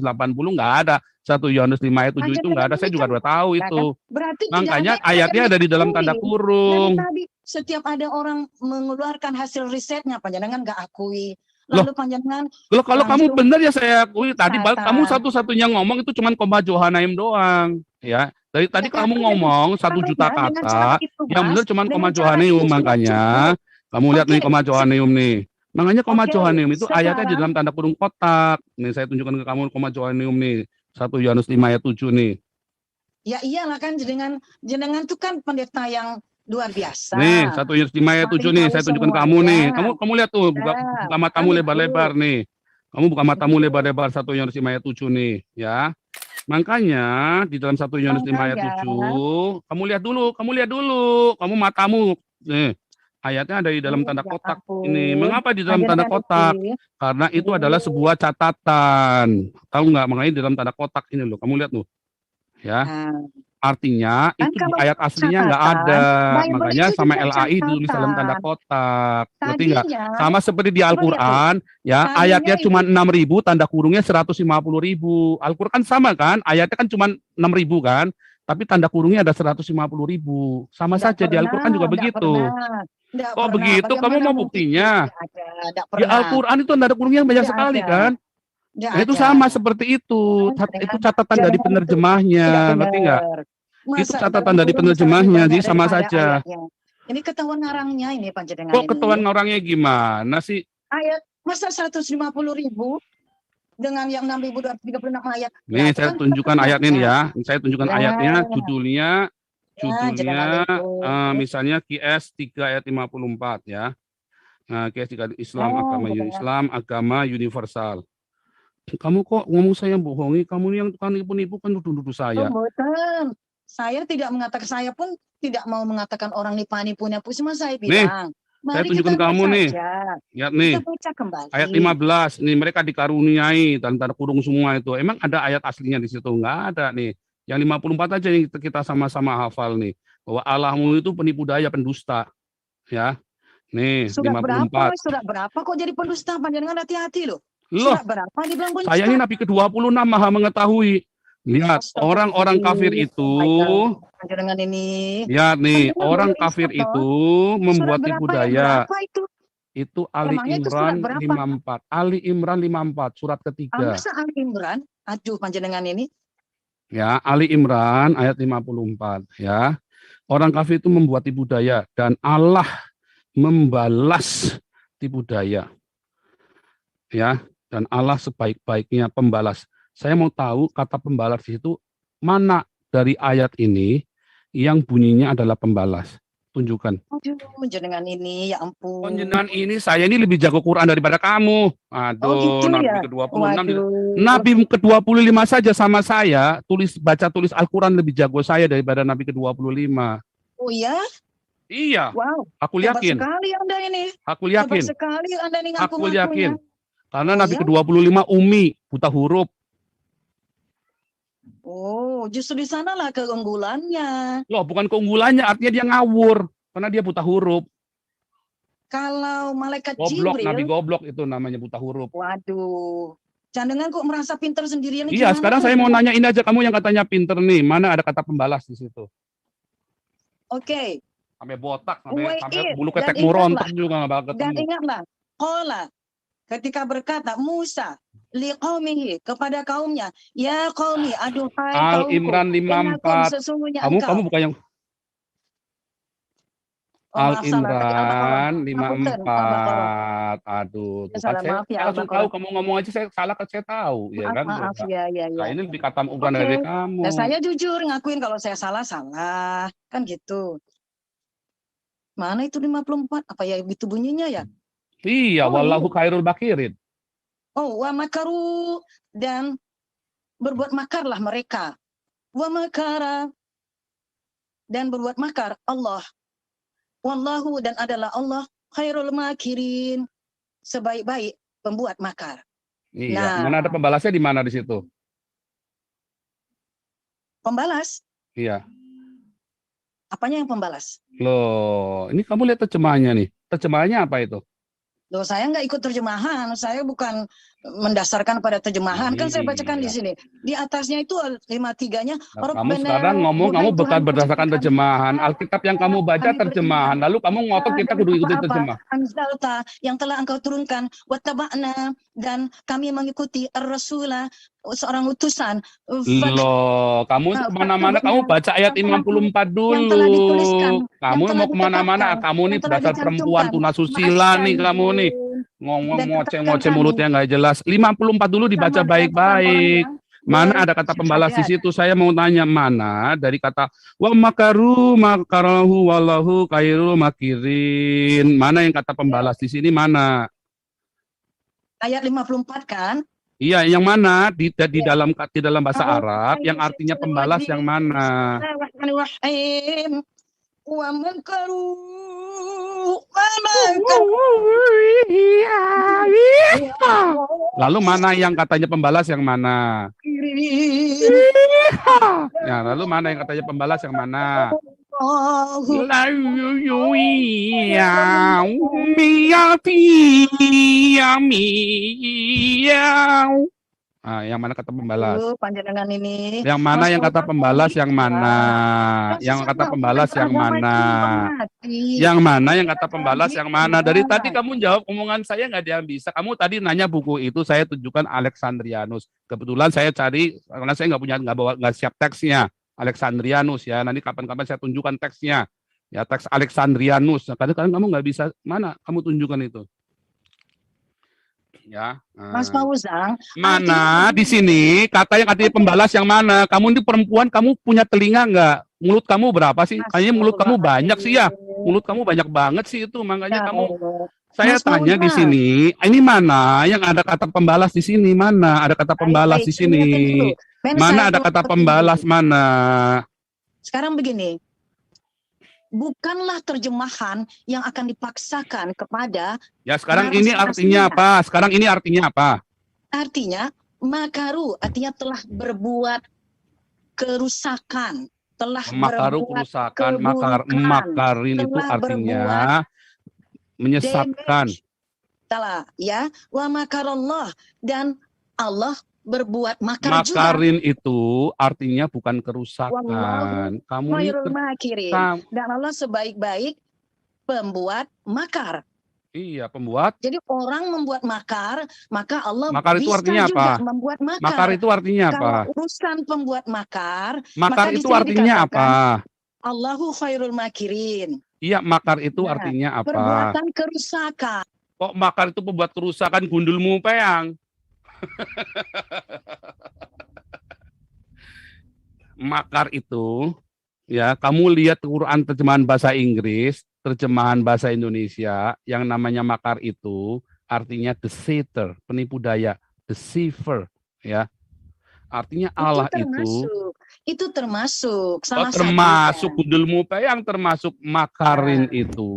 nggak ada. 1 Yohanes 5 ayat 7 itu nggak ada. Saya juga udah tahu itu. Berarti Makanya ayatnya ada di dalam tanda kurung. Tadi setiap ada orang mengeluarkan hasil risetnya, panjenengan nggak akui. Lalu panjenengan Kalau kamu langsung benar ya saya akui. Tadi kata. kamu satu-satunya ngomong itu cuma koma Johanaim doang. Ya, dari tadi Ya, kamu kan, ngomong 1 makanya juta dengan kata. cara itu, Yang Mas, benar cuma dengan koma cara Johanaim, itu sudah makanya cukup. kamu lihat nih Oke, koma Johanaim nih. Makanya koma Oke, Johanaim itu ayatnya di sekarang dalam tanda kurung kotak. Nih saya tunjukkan ke kamu koma Johanaim nih. 1 Yohanes 5 ayat 7 nih. ya iyalah kan jenengan itu kan pendeta yang luar biasa. Nih, 1 Yohanes 5 ayat 7 nih, saya tunjukkan ke kamu nih. Kamu lihat tuh, buka matamu kan lebar-lebar itu. nih. Kamu buka matamu lebar-lebar 1 Yohanes 5 ayat 7 nih, ya. Makanya di dalam 1 Yohanes 5 ayat Makanya 7, kamu lihat dulu, kamu matamu. Nih, ayatnya ada di dalam tanda ya kotak ampun. ini. Mengapa di dalam tanda Panjenengan kotak? itu, Karena itu adalah sebuah catatan. Tahu nggak? Makanya di dalam tanda kotak ini loh, kamu lihat loh. Ya. nah, Artinya kan itu di kalau ayat aslinya nggak catatan, ada, Bible makanya itu sama juga LAI ditulis dalam tanda catatan. kotak, ngerti nggak? Tadinya, Sama seperti di coba lihat tuh, Al-Quran, ya tadinya ayatnya itu cuma 6.000, tanda kurungnya 150.000. Al-Quran sama kan, ayatnya kan cuma 6.000 kan, tapi tanda kurungnya ada 150.000. Sama nggak saja di Al-Quran juga nggak begitu. nggak Kok pernah. begitu? Kamu Bagaimana mau mungkin? buktinya? Nggak ada, nggak Di pernah, Al-Quran itu tanda kurungnya banyak nggak sekali ada, kan? nggak Nah, itu ada. sama seperti itu. Itu catatan dari Jangan itu penerjemahnya, tidak ngerti nggak? benar. Itu Masa catatan dalam dari kurung bisa lebih penerjemahnya, banyak jadi sama daripada saja. ayatnya. Ini ketahuan ngarangnya ini panjenengan Kok ini. ketahuan orangnya gimana sih? Ayat masa 150.000 dengan yang 6.236 ayat. Nih Itu saya kan tunjukkan ketemu. ayatnya nih ya. Saya tunjukkan Ya, ayatnya, judulnya jenengan itu. misalnya QS 3 ayat 54 ya. Nah, QS 3 Islam, agama jenengan. Islam, agama universal. Kamu kok ngomong saya bohongi? Kamu ini yang tukang nipu-nipu kan nuduh-nuduh saya. Mboten. Saya tidak mengatakan, saya pun tidak mau mengatakan orang nipu-nipu. Cuma saya Nih, bilang, saya mari tunjukkan kita kamu baca nih. aja. Lihat nih. Kita baca kembali. Ayat 15, nih mereka dikaruniai dan tanda kurung semua itu. Emang ada ayat aslinya di situ? Enggak ada nih. Yang 54 aja yang kita sama-sama hafal nih. Bahwa Allahmu itu penipu daya, pendusta. Ya. Nih, Surat 54. berapa kok jadi pendusta? Panjenengan hati-hati loh. Loh, Surat berapa dibilang pendusta? saya ini Nabi ke-26 maha mengetahui. Lihat, orang-orang kafir itu, Panjenengan ini. lihat nih, Panjenengan orang boleh kafir Islam, itu Surat membuat berapa tipu yang daya. berapa itu? Itu Ali Emangnya itu surat Imran berapa? 54. Ali Imran 54, surat ketiga. Masa Ali Imran? Aduh, panjenengan ini. Ya, Ali Imran ayat 54 ya. Orang kafir itu membuat tipu daya dan Allah membalas tipu daya. Ya, dan Allah sebaik-baiknya pembalas. Saya mau tahu kata pembalas itu mana dari ayat ini yang bunyinya adalah pembalas. Tunjukkan. Aduh, jenengan ini, ya ampun. Jenengan ini, saya ini lebih jago Quran daripada kamu. Aduh, gitu Nabi ya? ke-26. Waduh. Nabi ke-25 saja sama saya, baca tulis Al-Quran lebih jago saya daripada Nabi ke-25. Oh ya? Iya, Wow. aku Hebat yakin. sekali Anda ini. Aku yakin. Hebat sekali Anda ini Aku ngaku-ngakunya. yakin. Karena Oh, Nabi ya? ke-25 umi, buta huruf. Oh, justru di sanalah keunggulannya. Loh, bukan keunggulannya, artinya dia ngawur. Karena dia buta huruf. Kalau malaikat Goblok, Jibril, Nabi goblok itu namanya buta huruf. waduh. Jangan kok merasa pintar sendirian. Iya, gimana? sekarang saya mau nanya ini aja, kamu yang katanya pinter nih, mana ada kata pembalas di situ? Oke. Sampai botak, Wait, sampai bulu dan ketekmu ingatlah. rontok juga nggak bakal Dan ketemu. ingatlah, qala ketika berkata Musa liqaumihi kepada kaumnya, ya qaumi, aduhai Al kaumku, Imran innakum 54. sesungguhnya Kamu engkau. bukan yang Oh, Al maaf, salah. Tadi Al-Baqarah. Imran Ngapunten, Al-Baqarah. 54. Aduh, Ya, tuh kan salah, saya maaf ya, langsung Al-Baqarah. tahu kamu ngomong aja saya salah kan saya tahu, ya Maaf, kan? maaf, Coba. ya. Nah, ini lebih kata ukuran Oke. dari kamu. Nah, saya jujur ngakuin kalau saya salah, kan gitu. Mana itu 54? Apa ya gitu bunyinya ya? Iya, Oh, wallahu khairul bakirin. Oh, wa makaru, dan berbuat makarlah mereka. Wa makara, dan berbuat makar Allah. Wallahu, dan adalah Allah khairul makirin, sebaik-baik pembuat makar. Iya, Nah. mana ada pembalasnya di mana di situ? Pembalas. Iya. Apanya yang pembalas? Loh, ini kamu lihat terjemahannya nih. Terjemahannya apa itu? Loh, saya nggak ikut terjemahan. Saya bukan mendasarkan pada terjemahan. Kan saya bacakan di Iya. sini. Di atasnya itu 53-nya. Nah, kamu sekarang ngomong kamu bukan berdasarkan terjemahan. Alkitab yang kamu baca terjemahan. Lalu kamu ngotot kita kudu ikuti terjemah. Anzalta yang telah engkau turunkan. Wattaba'na. Dan kami mengikuti Ar-Rasulah. Seorang utusan. Loh, kamu itu kemana-mana, kamu baca ayat 54 Yang telah dituliskan, dulu. Kamu yang telah mau kemana-mana, ditetapkan, kamu nih yang telah dasar perempuan dicantumkan. tunasusila nih kamu nih. Ngomong Dan ngoceh-ngoceh katakan mulutnya nggak jelas. 54 dulu dibaca sama dengan baik-baik. orang-orang Mana ada kata pembalas di situ? Saya mau tanya mana dari kata wa makaru makarahu wallahu khairul makirin. Mana yang kata pembalas di sini mana? ayat 54 kan? Iya, yang mana di dalam bahasa Arab yang artinya pembalas yang mana? Bismillahirrahmanirrahim. Wa makaru wa makaru. Lalu mana yang katanya pembalas yang mana? Ya, lalu mana yang katanya pembalas yang mana? Yang mana kata pembalas? Panjenengan ini. Yang mana yang kata pembalas yang mana? Yang kata pembalas yang mana? Yang mana yang kata pembalas yang mana? Dari tadi kamu jawab omongan saya nggak ada yang bisa. Kamu tadi nanya buku itu, saya tunjukkan Alexandrianus. Kebetulan saya cari karena saya nggak siap teksnya. Alexandrianus ya. Nanti kapan-kapan saya tunjukkan teksnya. Ya, teks Alexandrianus. Nah, kadang-kadang kamu nggak bisa. Mana kamu tunjukkan itu? Ya. Mas Fauzan, Mana di sini kata yang artinya pembalas yang mana? Kamu ini perempuan, kamu punya telinga nggak? Mulut kamu berapa sih? Kayaknya mulut kamu banyak sih ya. Mulut kamu banyak banget sih itu, makanya kamu. Saya Mas tanya di Fauzan. sini, ini mana yang ada kata pembalas di sini? Mana ada kata pembalas di sini? Mana ada kata pembalas mana? Sekarang begini, bukanlah terjemahan yang akan dipaksakan kepada, Ya sekarang ini artinya apa? Sekarang ini artinya apa? artinya makaru, artinya telah berbuat kerusakan, telah Makaru berbuat kerusakan, keburukan, makarin itu telah artinya menyesatkan. damage. Salah, ya. Wa makarallah, dan Allah berbuat makar juga. Makarin itu artinya bukan kerusakan. Wallahu Kamu ini Khairul makirin. Dan Allah sebaik-baik pembuat makar. iya, pembuat. Jadi orang membuat makar, maka Allah Makar itu bisa artinya juga apa? membuat makar. Makar itu artinya apa? Kalau urusan pembuat makar, Makar maka di itu sini artinya dikatakan, apa? Allahu khairul makirin. Iya, makar itu Nah, artinya apa? Perbuatan kerusakan. Kok makar itu pembuat kerusakan gundulmu peang? Makar itu, ya kamu lihat Quran terjemahan bahasa Inggris, terjemahan bahasa Indonesia, yang namanya makar itu artinya deceiver, penipu daya, deceiver, ya. Artinya Allah Itu termasuk salah termasuk satunya. gundulmu peang, termasuk makarin itu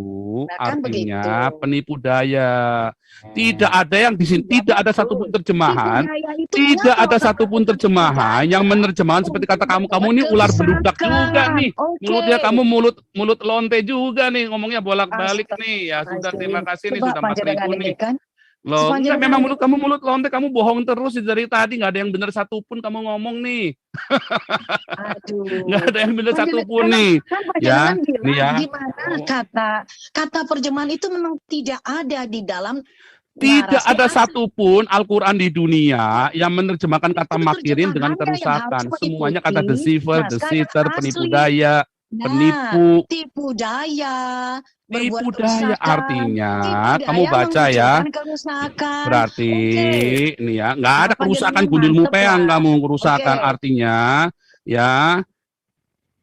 Nah, kan artinya begitu. penipu daya. Tidak ada yang di sini, tidak ada satupun terjemahan. Tipu daya itu Tidak mengapa ada orang satupun tipu terjemahan daya? yang menerjemahkan seperti kata kamu. Kamu ini ular beludak juga nih. Oke. Mulutnya kamu mulut lonte juga nih. Ngomongnya bolak-balik nih. Ya sudah, terima kasih nih, Coba sudah Mas panjenengan Riku ini nih. kan. Loh, enggak, Panjenengan memang ini- mulut kamu mulut lonte. Kamu bohong terus dari tadi. Nggak ada yang benar satupun kamu ngomong nih. Aduh. Nggak ada yang benar Panjenengan- satupun nih. Kan Ya, panjenengan bilang nih ya. di mana kata perjemahan itu memang tidak ada di dalam Tidak narasi ada asli. satupun Al-Quran di dunia yang menerjemahkan kata Itu makirin dengan terjemahannya yang kerusakan. harus Semuanya mengikuti kata deceiver, naskah deceiver, yang penipu asli. daya, Nah, penipu. tipu daya, berbuat Tipu daya kerusakan. artinya, Tipu kamu daya baca ya. memunculkan kerusakan. Berarti Oke. ini ya, nggak ada Bapak kerusakan jenengan gundulmu mantep peang lah. kamu kerusakan. Oke. Artinya ya,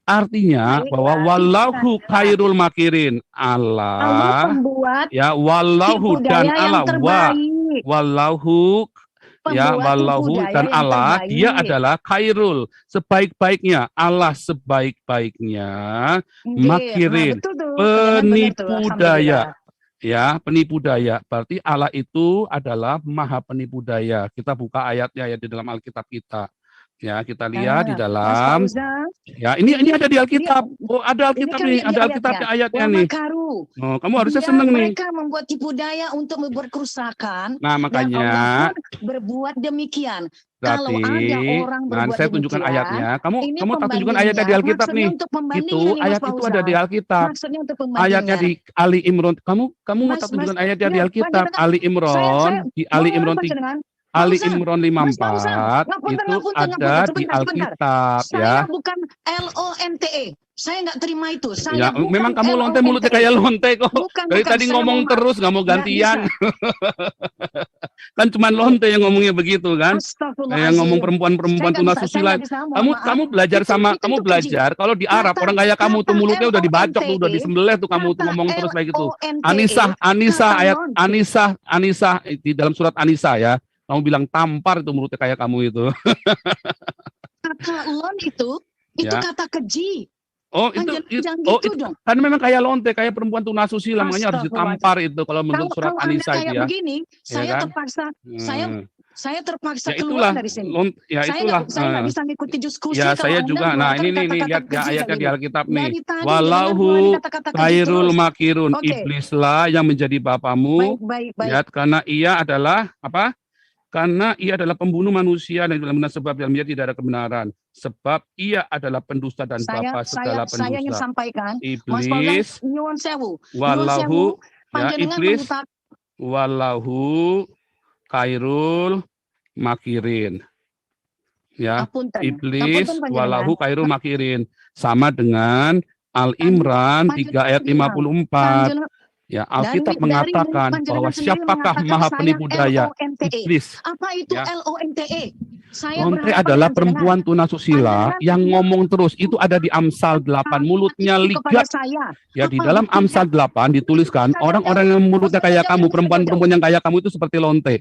artinya Baiklah, bahwa wallahu ingat. khairul makirin. Allah Allah pembuat ya, tipu wallahu dan daya yang Allah terbaik. wallahu ya, Pembuat wallahu tipu daya dan yang Allah, terbaik. dia adalah khairul, sebaik-baiknya, Allah sebaik-baiknya, Nggih, makirin, betul tuh. Panjenengan benar tuh, penipu daya. alhamdulillah. Ya, penipu daya. Berarti Allah itu adalah maha penipu daya. Kita buka ayatnya ya di dalam Alkitab kita. Ya, kita lihat di Mas dalam. Fauzan, Ya, ini ada di Alkitab. Oh, ada ini Alkitab kan nih, lihat ada di Alkitab ayatnya. ayatnya Wa nih. makaru. Oh, kamu harusnya Dia seneng nih. mereka membuat tipu daya untuk membuat kerusakan. Nah, Dan makanya Allah pun berbuat demikian. Kalau berarti, ada orang nah, berbuat saya tunjukkan demikian, ayatnya. Kamu ini tak tunjukkan pembandingnya. ayatnya di Alkitab Maksudnya nih. untuk Itu pembandingnya nih Mas ayat itu ada di Fauzan. Alkitab. Maksudnya untuk Ayatnya pembandingnya. di Ali Imran. Kamu mau tak Mas, tunjukkan ayatnya di ya, Alkitab? panjenengan, Ali saya Imran di Ali mohon Imran panjenengan. Ali Fauzan, Imran Mas Fauzan, 54 ngapunten, itu ngapunten, ada ngapunten, di sebentar. Alkitab Saya ya. bukan LONTE. Saya nggak terima itu. Ya, Saya bukan memang kamu lonte LONTE. mulutnya kayak lonte kok. Bukan, Dari bukan. tadi Saya ngomong mohon maaf. terus nggak mau Nggak gantian. bisa. Kan cuma lonte yang ngomongnya begitu kan. Yang ngomong Astagfirullahaladzim. perempuan-perempuan Saya nggak bisa, saya tunasusila. nggak bisa, mohon maaf. Kamu belajar Itu- sama itu kamu keji. belajar kalau di Arab Kata- orang kayak kamu tuh kata mulutnya udah dibacok tuh, udah LONTE, disembelih tuh kamu tuh kata ngomong terus kayak gitu. LONTE, Anisa kata ayat lonte. Anisa di dalam surat Anisa ya. Kamu bilang tampar itu mulutnya kayak kamu itu. Kata lon itu Ya. kata keji. Oh itu, Jangan oh gitu itu dong. kan memang kayak lonte, kayak perempuan tunasusila, makanya harus ditampar itu kalau menurut surat Kalau Anda Anisa itu kayak ya. begini, saya kan? terpaksa, saya terpaksa Ya keluar itulah, dari sini. ya Saya itulah. nggak bisa ngikuti diskusi Ya kalau saya Anda juga. Nah mengeluarkan ini kata-kata lihat ya keji ayatnya kayak di gitu. Alkitab nih. Dari tadi dengar Walahu mengulangi kata-kata keji khairul terus. makirun, Oke. iblislah yang menjadi bapamu. Baik. Ya, karena ia adalah apa? Karena ia adalah pembunuh manusia dan dalam sebab dalam dia tidak ada kebenaran. Sebab ia adalah pendusta dan bapa segala Saya ingin pendusta. sampaikan, Mas Iblis, Fauzan, nyuwun sewu. walahu, ya Panjenengan iblis, mengutak walahu khairul makirin. Ya, apunten. iblis Apunten panjenengan. walahu khairul makirin. Sama dengan Al-Imran 3 ayat 54. Panjenengan- Ya, Alkitab dari mengatakan panjenengan bahwa sendiri siapakah mengatakan maha saya penipu daya? LONTE. Iblis. Apa itu Ya. LONTE? Saya Lonte berhadapan adalah dengan perempuan tunasusila Panjenengan yang tidak ngomong terus. Itu ada di Amsal 8, mulutnya itu kepada ligat. saya. Ya, di Apa dalam buktinya? Amsal 8 dituliskan orang-orang yang mulutnya kayak kamu, perempuan-perempuan yang kayak kamu itu seperti lonte.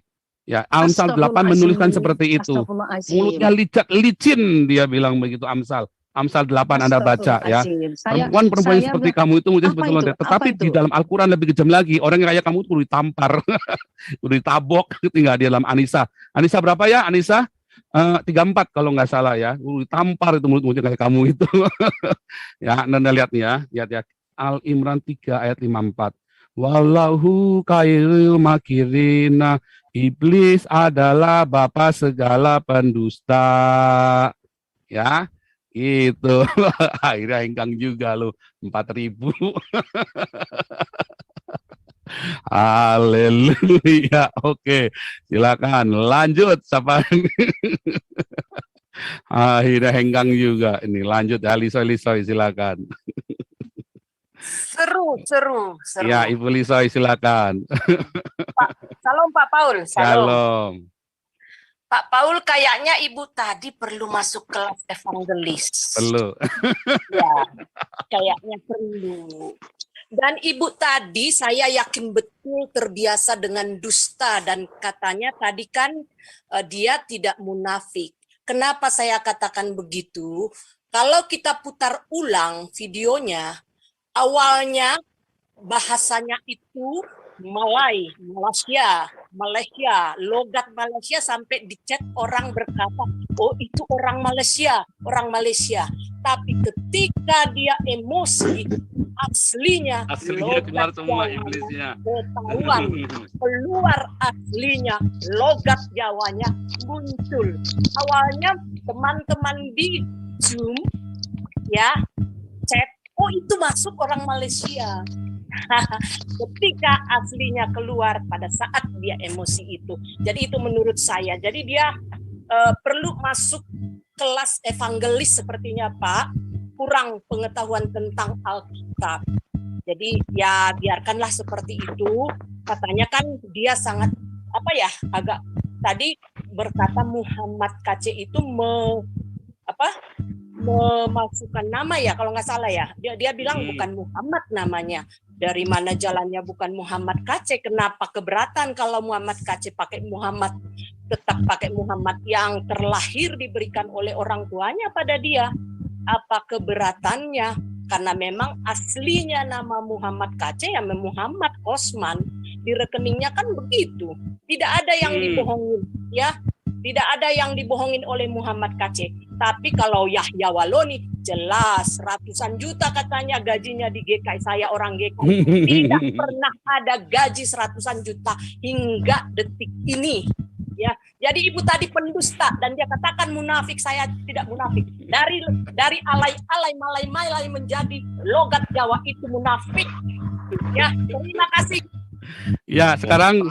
Ya, Amsal 8 menuliskan seperti itu. Astagfirullahaladzim. Mulutnya licin, dia bilang begitu Amsal 8 Anda baca ya. Astagfirullahaladzim. Perempuan-perempuan yang seperti kamu itu mulutnya Apa seperti itu? lonte. Tetapi Apa di itu? dalam Al-Quran lebih kejam lagi. Orang yang kayak kamu itu udah ditampar, udah ditabok, tinggal di dalam Anisa. Anisa berapa ya? Anisa 34 kalau nggak salah ya. Ditampar itu mulut-mulutnya kayak kamu itu. Ya, Anda lihat nih ya. Lihat ya. Al-Imran 3 ayat 54. Wallahu khairul makirina. Iblis adalah bapa segala pendusta. Ya. Itu akhirnya hengkang juga lo 4.000. Haleluya. Oke, silakan lanjut siapa ini? Akhirnya hengkang juga ini. Lanjut ya, Lisoy silakan. Seru. Ya, Ibu Lisoy silakan. Salam Pak Paul. Shalom. Pak Paul, kayaknya Ibu tadi perlu masuk kelas evangelis. Perlu. Ya, kayaknya perlu. Dan Ibu tadi saya yakin betul terbiasa dengan dusta dan katanya tadi kan dia tidak munafik. Kenapa saya katakan begitu? Kalau kita putar ulang videonya, awalnya bahasanya itu Malaysia, logat Malaysia sampai di chat orang berkata, oh itu orang Malaysia. Tapi ketika dia emosi, aslinya keluar semua Jawanya iblisnya. ketahuan, keluar aslinya, logat Jawanya muncul. Awalnya teman-teman di Zoom ya chat, oh itu masuk orang Malaysia. Ketika aslinya keluar pada saat dia emosi itu. Jadi itu menurut saya. Jadi dia perlu masuk kelas evangelis sepertinya Pak. Kurang pengetahuan tentang Alkitab. Jadi ya biarkanlah seperti itu. Katanya kan dia sangat agak tadi berkata Muhammad KC itu memasukkan nama ya kalau nggak salah ya. Dia bilang bukan Muhammad namanya. Dari mana jalannya bukan Muhammad KC? Kenapa keberatan kalau Muhammad KC pakai Muhammad, tetap pakai Muhammad yang terlahir diberikan oleh orang tuanya pada dia? Apa keberatannya? Karena memang aslinya nama Muhammad KC ya Muhammad Kosman. Di rekeningnya kan begitu. Tidak ada yang dibohongin ya. Tidak ada yang dibohongin oleh Muhammad KC. Tapi kalau Yahya Waloni, jelas ratusan juta katanya gajinya di GKI. Saya orang GKI. Tidak pernah ada gaji ratusan juta hingga detik ini. Ya, jadi ibu tadi pendusta dan dia katakan munafik. Saya tidak munafik. Dari alay-alay, malai-malai menjadi logat Jawa itu munafik. Ya, terima kasih. Ya, sekarang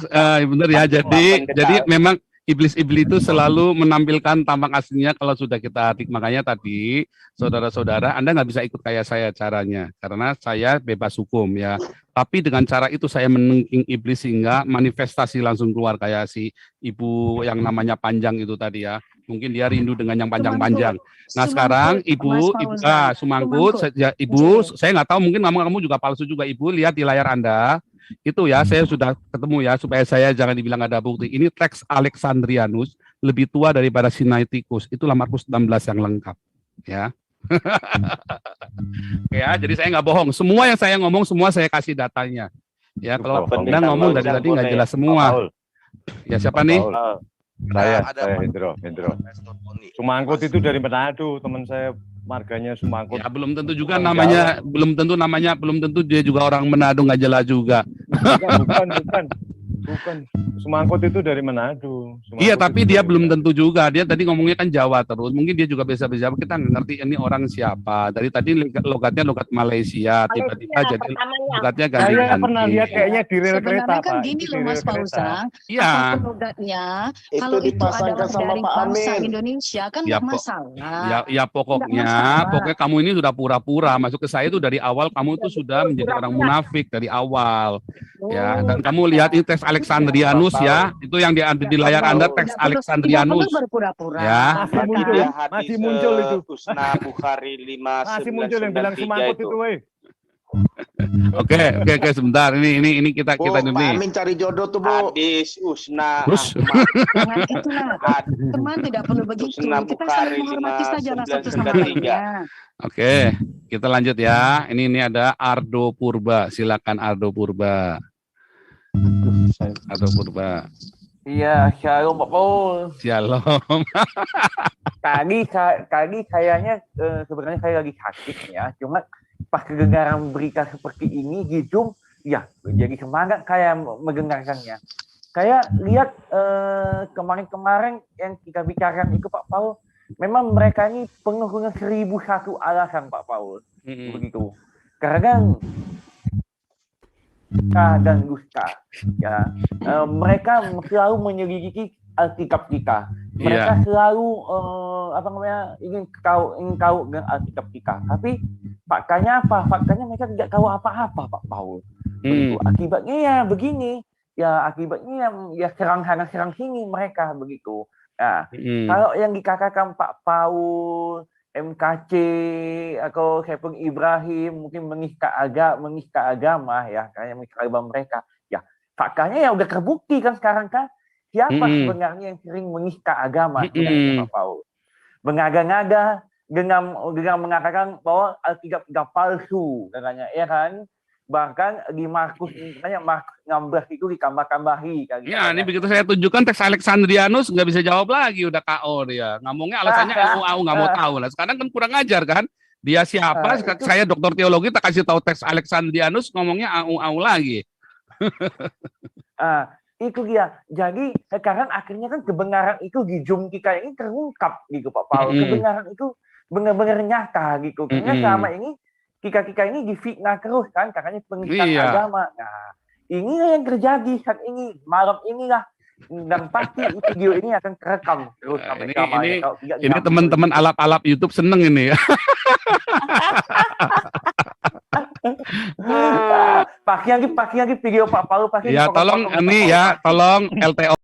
benar ya. Jadi memang iblis-iblis itu selalu menampilkan tampak aslinya kalau sudah kita atik. Makanya tadi, saudara-saudara, Anda nggak bisa ikut kayak saya caranya. Karena saya bebas hukum ya. Tapi dengan cara itu saya menengking iblis sehingga manifestasi langsung keluar kayak si ibu yang namanya Panjang itu tadi ya. Mungkin dia rindu dengan yang panjang-panjang. Nah sekarang ibu Sumangkut, saya nggak tahu mungkin kamu juga palsu juga ibu. Lihat di layar Anda. Itu ya, saya sudah ketemu ya, supaya saya jangan dibilang ada bukti. Ini teks Alexandrianus, lebih tua daripada Sinaiticus. Itulah Markus 16 yang lengkap. Ya. Ya, jadi saya nggak bohong. Semua yang saya ngomong, semua saya kasih datanya. Ya, kalau Anda ngomong dari tadi nggak jelas semua. Ya, siapa nih? Saya Hendro. Sumangkut itu dari Manado, teman saya marganya Sumangkut. Ya, belum tentu juga namanya, belum tentu dia juga orang Manado, nggak jelas juga. Bukan. Sumangkut itu dari Manado. Iya, tapi dia belum tentu juga. Dia tadi ngomongnya kan Jawa terus. Mungkin dia juga bisa Jawa. Kita nggak ngerti ini orang siapa. Dari tadi logatnya logat Malaysia. Tiba-tiba jadi logatnya ganti. Saya pernah lihat kayaknya di rel kereta. Sebenarnya kan gini loh Mas Fauzan. Iya. Logatnya Itu kalau itu dipasangkan adalah sama dari Pak bangsa Amin. Indonesia kan Ya, nggak masalah. Ya pokoknya kamu ini sudah pura-pura masuk ke saya itu dari awal kamu itu sudah menjadi orang munafik dari awal. Ya, dan kamu lihat ini teks Alexandrianus ya, itu yang di layar Anda teks Alexandrianus. Ya. Masih muncul itu. Husna Bukhari 5 Masih muncul yang bilang Sumangkut itu, weh. Oke, sebentar. Ini kita Bu, Pak ini. Amin cari jodoh tuh, Bu. Hadis Husna Terus Jangan itulah. Teman tidak perlu begitu. Kita saling menghormati saja lah satu sama lainnya. Oke, kita lanjut ya. Ini ada Ardo Purba. Silakan Ardo Purba. Ardo Purba. Iya, shalom Pak Paul. Shalom. Tadi kayaknya sebenarnya saya lagi sakit ya. Cuma pas kedengaran berita seperti ini gitu, ya jadi semangat kayak mendengarkannya. Kayak lihat kemarin-kemarin yang kita bicarakan itu Pak Paul, memang mereka ini penuh dengan 1001 alasan Pak Paul. Begitu. Karena dan dusta ya, mereka selalu menyelidiki Alkitab kita. Mereka selalu ingin tahu dengan Alkitab kita. Tapi faktanya apa? Faktanya mereka tidak tahu apa-apa Pak Paul. Begitu. Akibatnya ya begini. Ya akibatnya ya serang sini mereka begitu. Nah, kalau yang dikatakan Pak Paul, MKC atau Kevin Ibrahim mungkin menista agama ya, kayak menista agama mereka. Ya, faktanya ya udah terbukti kan sekarang kan siapa sebenarnya yang sering menista agama Pak Paul. Mengada-ngada dengan mengatakan bahwa Alkitab palsu katanya ya kan. Bahkan di Markus 16 itu ditambah-tambahi kan. Ya, ini begitu saya tunjukkan teks Alexandrianus nggak bisa jawab lagi, udah KO dia. Ngomongnya alasannya AU nggak mau tahu lah. Sekarang kan kurang ajar kan? Dia siapa? Saya doktor teologi tak kasih tahu teks Alexandrianus ngomongnya AU lagi. Itu dia. Jadi sekarang akhirnya kan kebenaran itu di Zoom kita ini terungkap gitu Pak Paul. Kebenaran itu benar-benar nyata gitu. Karena selama ini kita ini difitnah terus kan, katanya penistaan agama. Nah, inilah yang terjadi saat ini, malam inilah, dan pasti video ini akan terekam terus. Ini teman-teman alap-alap YouTube seneng ini ya. Pakai lagi video Pak Paul. Ya, tolong ini ya, tolong LTO.